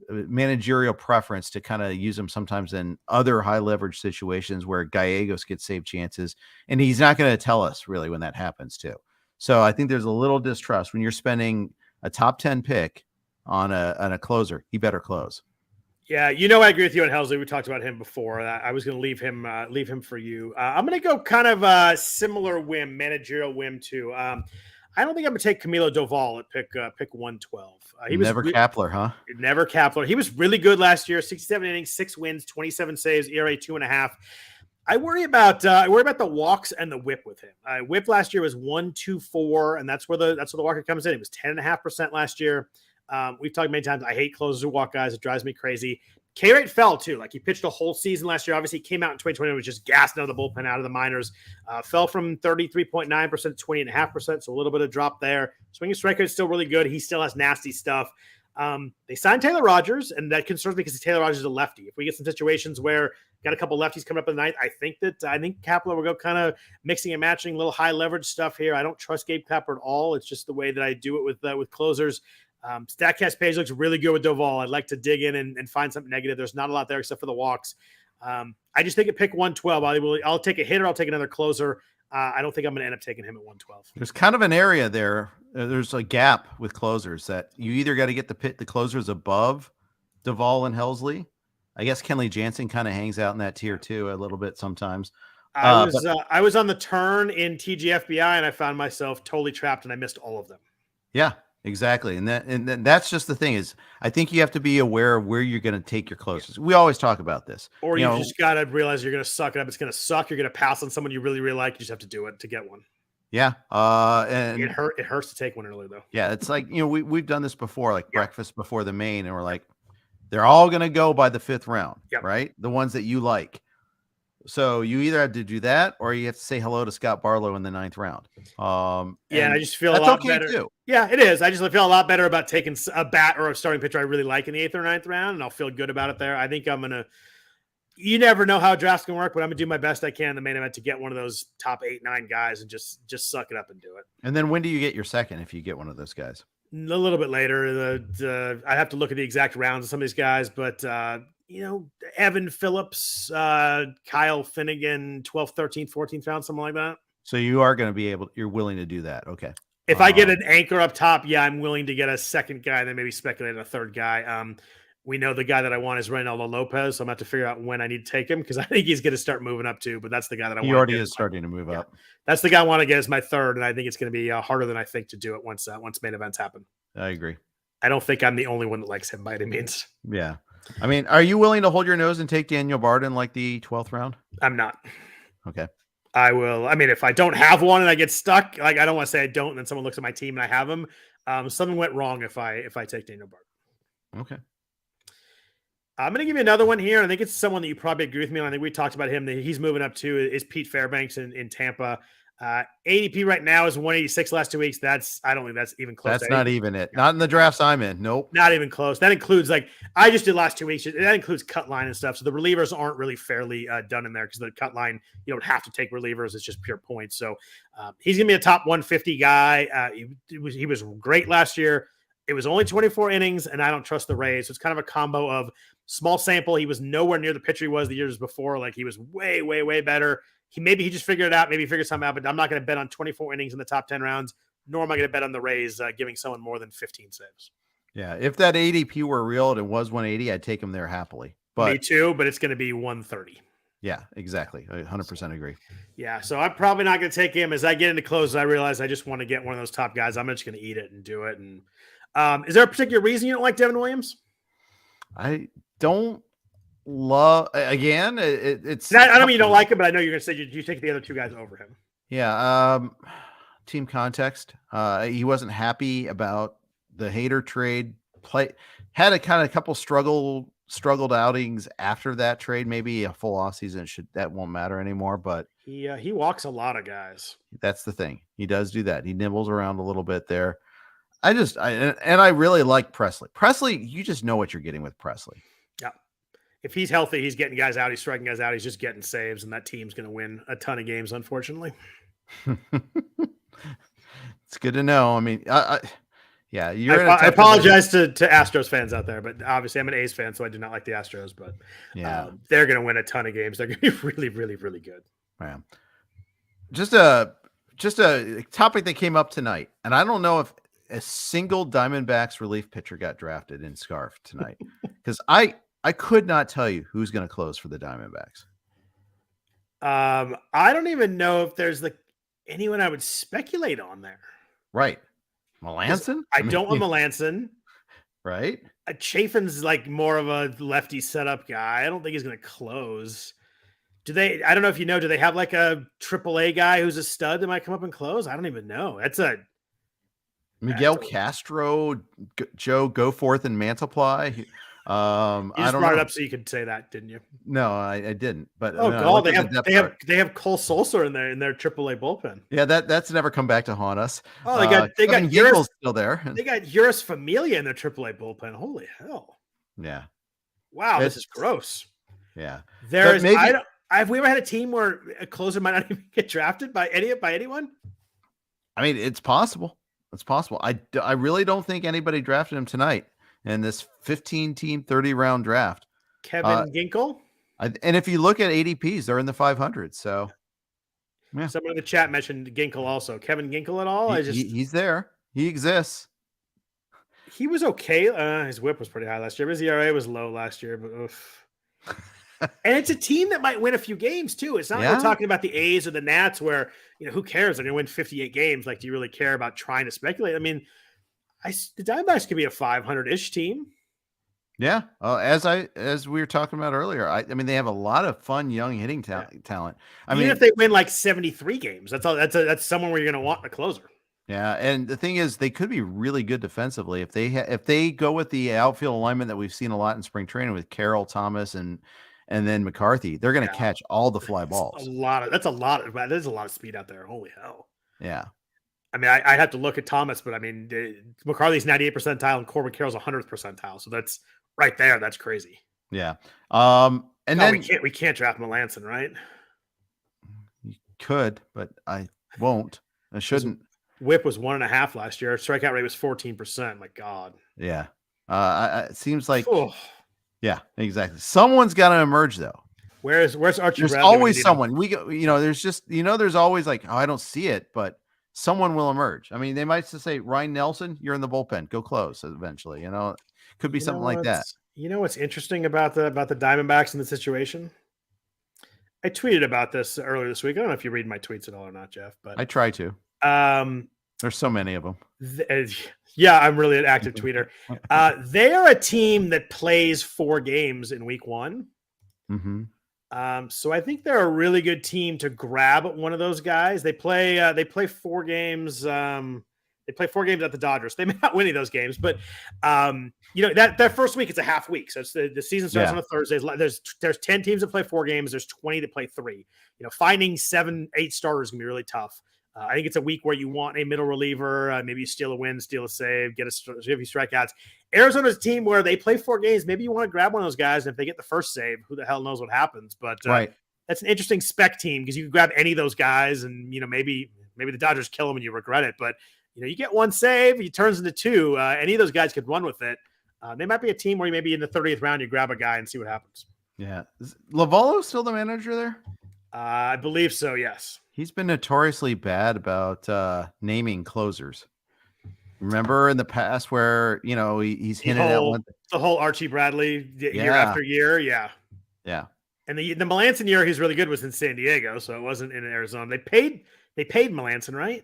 S2: managerial preference to kind of use him sometimes in other high leverage situations where Gallegos gets save chances. And he's not going to tell us really when that happens too. So I think there's a little distrust when you're spending a top 10 pick on a closer. He better close.
S1: Yeah, I agree with you on Helsley. We talked about him before. I was going to leave him for you. I'm going to go kind of a similar whim, managerial whim too. I don't think I'm going to take Camilo Doval at pick 112. He was
S2: never Kapler, huh?
S1: Never Kapler. He was really good last year. 67 innings, 6 wins, 27 saves, ERA 2.5. I worry about the walks and the whip with him. Whip last year was 1.24, and that's where the walker comes in. It was 10.5% last year. We've talked many times. I hate closers who walk guys. It drives me crazy. K rate fell too. Like he pitched a whole season last year. Obviously, he came out in 2020 and was just gassed out of the bullpen, out of the minors. Fell from 33.9% to 20.5%, so a little bit of drop there. Swinging strike rate is still really good. He still has nasty stuff. They signed Taylor Rogers, and that concerns me because Taylor Rogers is a lefty. If we get some situations where got a couple lefties coming up in the ninth, I think Kapler will go kind of mixing and matching, a little high leverage stuff here. I don't trust Gabe Kapler at all. It's just the way that I do it with closers. Statcast page looks really good with Doval. I'd like to dig in and find something negative. There's not a lot there except for the walks. I just think at pick 112, I'll take a hitter. I'll take another closer. I don't think I'm going to end up taking him at 112.
S2: There's kind of an area there. There's a gap with closers that you either got to get the closers above Doval and Helsley. I guess Kenley Jansen kind of hangs out in that tier too a little bit sometimes.
S1: I was on the turn in TGFBI and I found myself totally trapped and I missed all of them.
S2: Yeah. Exactly. And that's just the thing is I think you have to be aware of where you're going to take your closers. We always talk about this.
S1: Or you just got to realize you're going to suck it up. It's going to suck. You're going to pass on someone you really, really like. You just have to do it to get one.
S2: Yeah. And
S1: it hurts to take one early though.
S2: Yeah. It's like, we've done this before, like breakfast before the main, and we're like, they're all going to go by the 5th round, right? The ones that you like. So you either have to do that or you have to say hello to Scott Barlow in the 9th round.
S1: I just feel a lot better. Too. Yeah, it is. I just feel a lot better about taking a bat or a starting pitcher I really like in the 8th or 9th round, and I'll feel good about it there. I think I'm going to – you never know how drafts can work, but I'm going to do my best I can in the main event to get one of those top 8, 9 guys and just suck it up and do it.
S2: And then when do you get your second if you get one of those guys?
S1: A little bit later. I'd have to look at the exact rounds of some of these guys, but Evan Phillips, Kyle Finnegan, 12th, 13th, 14th round, something like that.
S2: So you are going to be you're willing to do that. Okay.
S1: If I get an anchor up top, I'm willing to get a second guy, then maybe speculate on a third guy. We know the guy that I want is Reynaldo Lopez, so I'm going to have to figure out when I need to take him because I think he's going to start moving up too, but that's the guy that I want.
S2: He already is starting to move up.
S1: That's the guy I want to get as my third, and I think it's going to be harder than I think to do it once main events happen.
S2: I agree.
S1: I don't think I'm the only one that likes him by any means.
S2: Yeah. I mean, are you willing to hold your nose and take Daniel Barden like the 12th round?
S1: I'm not.
S2: Okay.
S1: I will. I mean, if I don't have one and I get stuck, like I don't want to say I don't, and then someone looks at my team and I have him. Something went wrong if I take Daniel Barton.
S2: Okay.
S1: I'm going to give you another one here. I think it's someone that you probably agree with me on. I think we talked about him that he's moving up to is Pete Fairbanks in Tampa. ADP right now is 186 last 2 weeks. I don't think that's even close.
S2: That's not even it. Not in the drafts I'm in. Nope.
S1: Not even close. That includes I just did last 2 weeks. That includes cut line and stuff. So the relievers aren't really fairly done in there because the cut line, you don't have to take relievers. It's just pure points. So he's going to be a top 150 guy. He was great last year. It was only 24 innings, and I don't trust the Rays. So it's kind of a combo of small sample. He was nowhere near the pitcher he was the years before. He was way, way, way better. Maybe he just figured it out. Maybe he figured something out, but I'm not going to bet on 24 innings in the top 10 rounds, nor am I going to bet on the Rays giving someone more than 15 saves.
S2: Yeah, if that ADP were real and it was 180, I'd take him there happily. But
S1: me too, but it's going to be 130.
S2: Yeah, exactly. I 100% agree.
S1: Yeah, so I'm probably not going to take him. As I get into closes, I realize I just want to get one of those top guys. I'm just going to eat it and do it. And is there a particular reason you don't like Devin Williams?
S2: I don't love. Again, it's.
S1: I don't mean you don't like him, but I know you're going to say you take the other two guys over him.
S2: Yeah. Team context. He wasn't happy about the Hader trade. Had a couple struggled outings after that trade. Maybe a full offseason that won't matter anymore. But
S1: he walks a lot of guys.
S2: That's the thing. He does do that. He nibbles around a little bit there. I really like Presley. Presley, you just know what you're getting with Presley.
S1: Yeah. If he's healthy, he's getting guys out. He's striking guys out. He's just getting saves, and that team's going to win a ton of games, unfortunately.
S2: It's good to know. I mean, yeah,
S1: I apologize to Astros fans out there, but obviously I'm an A's fan, so I do not like the Astros. But
S2: yeah,
S1: they're going to win a ton of games. They're going to be really, really, really good.
S2: Yeah. Just a topic that came up tonight, and I don't know if a single Diamondbacks relief pitcher got drafted in Scarf tonight because I could not tell you who's going to close for the Diamondbacks.
S1: I don't even know if there's anyone I would speculate on there.
S2: Right. Melanson?
S1: I don't want Melanson.
S2: Right.
S1: Chafin's more of a lefty setup guy. I don't think he's going to close. I don't know if you know, do they have a AAA guy who's a stud that might come up and close? I don't even know.
S2: Miguel Castro, Joe Goforth and Mantiply.
S1: You just brought it up so you could say that, didn't you?
S2: No, I didn't. But
S1: God, they have Cole Sulser in their AAA bullpen.
S2: Yeah, that's never come back to haunt us.
S1: Oh, they got
S2: Ginkle's still there.
S1: They got Uris Familia in their AAA bullpen. Holy hell!
S2: Yeah.
S1: Wow, this is gross.
S2: Yeah.
S1: Have we ever had a team where a closer might not even get drafted by anyone?
S2: I mean, it's possible. It's possible. I really don't think anybody drafted him tonight in this 15-team, 30-round draft.
S1: Kevin Ginkel?
S2: And if you look at ADPs, they're in the 500s. So, yeah.
S1: Someone in the chat mentioned Ginkel also. Kevin Ginkel at all?
S2: He's there. He exists.
S1: He was okay. His whip was pretty high last year. His ERA was low last year, but oof. And it's a team that might win a few games too. It's not like we're talking about the A's or the Nats where, who cares? They're going to win 58 games. Do you really care about trying to speculate? I mean, the Diamondbacks could be a 500-ish team.
S2: Yeah. As we were talking about earlier, I mean, they have a lot of fun young hitting talent.
S1: Even if they win 73 games, that's someone where you're going to want a closer.
S2: Yeah, and the thing is, they could be really good defensively if they go with the outfield alignment that we've seen a lot in spring training with Carroll, Thomas, and then McCarthy. They're going to catch all the fly balls. There's a lot
S1: of speed out there. Holy hell!
S2: Yeah,
S1: I mean, I'd have to look at Thomas, but I mean, McCarthy's 98th percentile and Corbin Carroll's 100th percentile, so that's right there. That's crazy.
S2: Yeah. Then
S1: we can't draft Melanson, right?
S2: You could, but I won't. I shouldn't.
S1: Whip was 1.5 last year. Strikeout rate was 14%. My God.
S2: Yeah. It seems like. Oh. Yeah, exactly. Someone's got to emerge though.
S1: Where's Archie?
S2: There's
S1: Bradley
S2: always someone. There's always I don't see it, but someone will emerge. I mean, they might just say, Ryan Nelson, you're in the bullpen. Go close eventually. Could be something like that.
S1: You know what's interesting about the Diamondbacks in the situation? I tweeted about this earlier this week. I don't know if you read my tweets at all or not, Jeff, but
S2: I try to. There's so many of them.
S1: Yeah, I'm really an active tweeter. They are a team that plays 4 games in week 1.
S2: Mm-hmm.
S1: So I think they're a really good team to grab one of those guys. They play 4 games. They play 4 games at the Dodgers. They may not win any of those games, but that first week it's a half week. So it's the season starts on a Thursday. There's 10 teams that play 4 games. There's 20 that play 3. Finding 7, 8 starters can be really tough. I think it's a week where you want a middle reliever. Maybe you steal a win, steal a save, get a few strikeouts. Arizona's a team where they play 4 games. Maybe you want to grab one of those guys. And if they get the first save, who the hell knows what happens? But that's an interesting spec team because you can grab any of those guys, and maybe the Dodgers kill them and you regret it. But you get 1 save, he turns into 2. Any of those guys could run with it. They might be a team where maybe in the 30th round you grab a guy and see what happens.
S2: Yeah, is Lavallo still the manager there?
S1: I believe so. Yes.
S2: He's been notoriously bad about naming closers. Remember in the past where, he's hinted at
S1: the whole Archie Bradley year after year. Yeah.
S2: Yeah.
S1: And the Melanson year he's really good was in San Diego. So it wasn't in Arizona. They paid Melanson, right?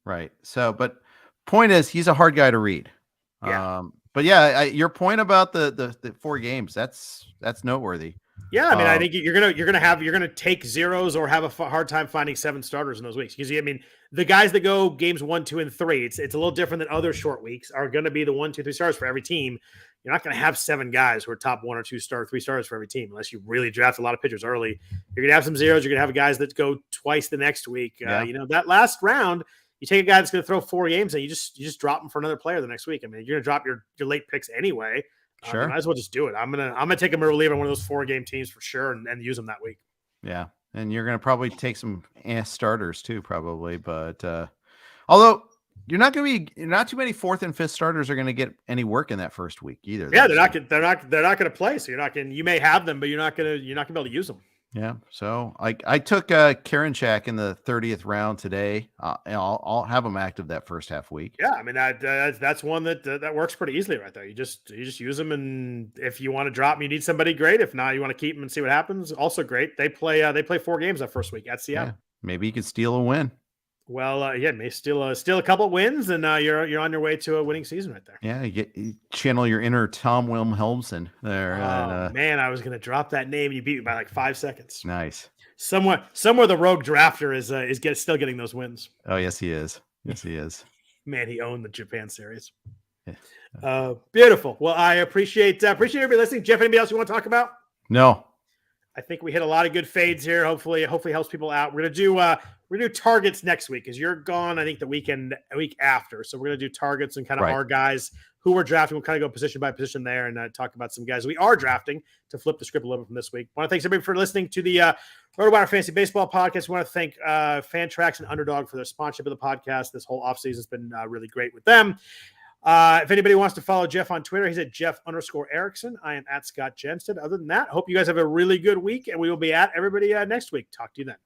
S2: Right. So, but point is he's a hard guy to read.
S1: Yeah.
S2: But yeah, your point about the 4 games, that's noteworthy.
S1: Yeah, I mean, I think you're gonna take zeros or have a hard time finding 7 starters in those weeks because the guys that go games 1, 2, and 3, it's a little different than other short weeks are going to be the 1, 2, 3 stars for every team. You're not going to have 7 guys who are top 1 or 2 star, 3 stars for every team unless you really draft a lot of pitchers early. You're gonna have some zeros. You're gonna have guys that go twice the next week. That last round, you take a guy that's going to throw 4 games and you just drop him for another player the next week. I mean, you're going to drop your late picks anyway.
S2: Sure.
S1: You might as well just do it. I'm gonna take him a reliever on one of those 4-game teams for sure and use them that week.
S2: Yeah, and you're gonna probably take some starters too, probably. But although not too many 4th and 5th starters are going to get any work in that first week either.
S1: Yeah, they're not going to play. So you may have them, but you're not going to be able to use them.
S2: Yeah. So I took Karinchak in the 30th round today. And I'll have him active that first half week.
S1: Yeah. I mean, that's one that works pretty easily right there. You just use them. And if you want to drop them, you need somebody, great. If not, you want to keep them and see what happens. Also great. They play 4 games that first week at Seattle.
S2: Yeah. Maybe you could steal a win.
S1: Well, may steal a couple wins, and you're on your way to a winning season right there.
S2: Yeah, you channel your inner Tom Wilhelmsen there.
S1: Oh man, I was going to drop that name, and you beat me by like 5 seconds.
S2: Nice.
S1: Somewhere, the rogue drafter is still getting those wins.
S2: Oh yes, he is. Yes, he is.
S1: Man, he owned the Japan series. Yeah. Beautiful. Well, I appreciate everybody listening. Jeff, anybody else you want to talk about?
S2: No.
S1: I think we hit a lot of good fades here. Hopefully helps people out. We're gonna do targets next week because you're gone. I think the week after. So we're gonna do targets and kind of our guys who we're drafting. We'll kind of go position by position there and talk about some guys we are drafting to flip the script a little bit from this week. I want to thank everybody for listening to the RotoWire Fantasy Baseball podcast. We want to thank Fantrax and Underdog for their sponsorship of the podcast. This whole offseason has been really great with them. If anybody wants to follow Jeff on Twitter, he's at Jeff_Erickson. I am at Scott Jenstad. Other than that, I hope you guys have a really good week, and we will be at everybody next week. Talk to you then.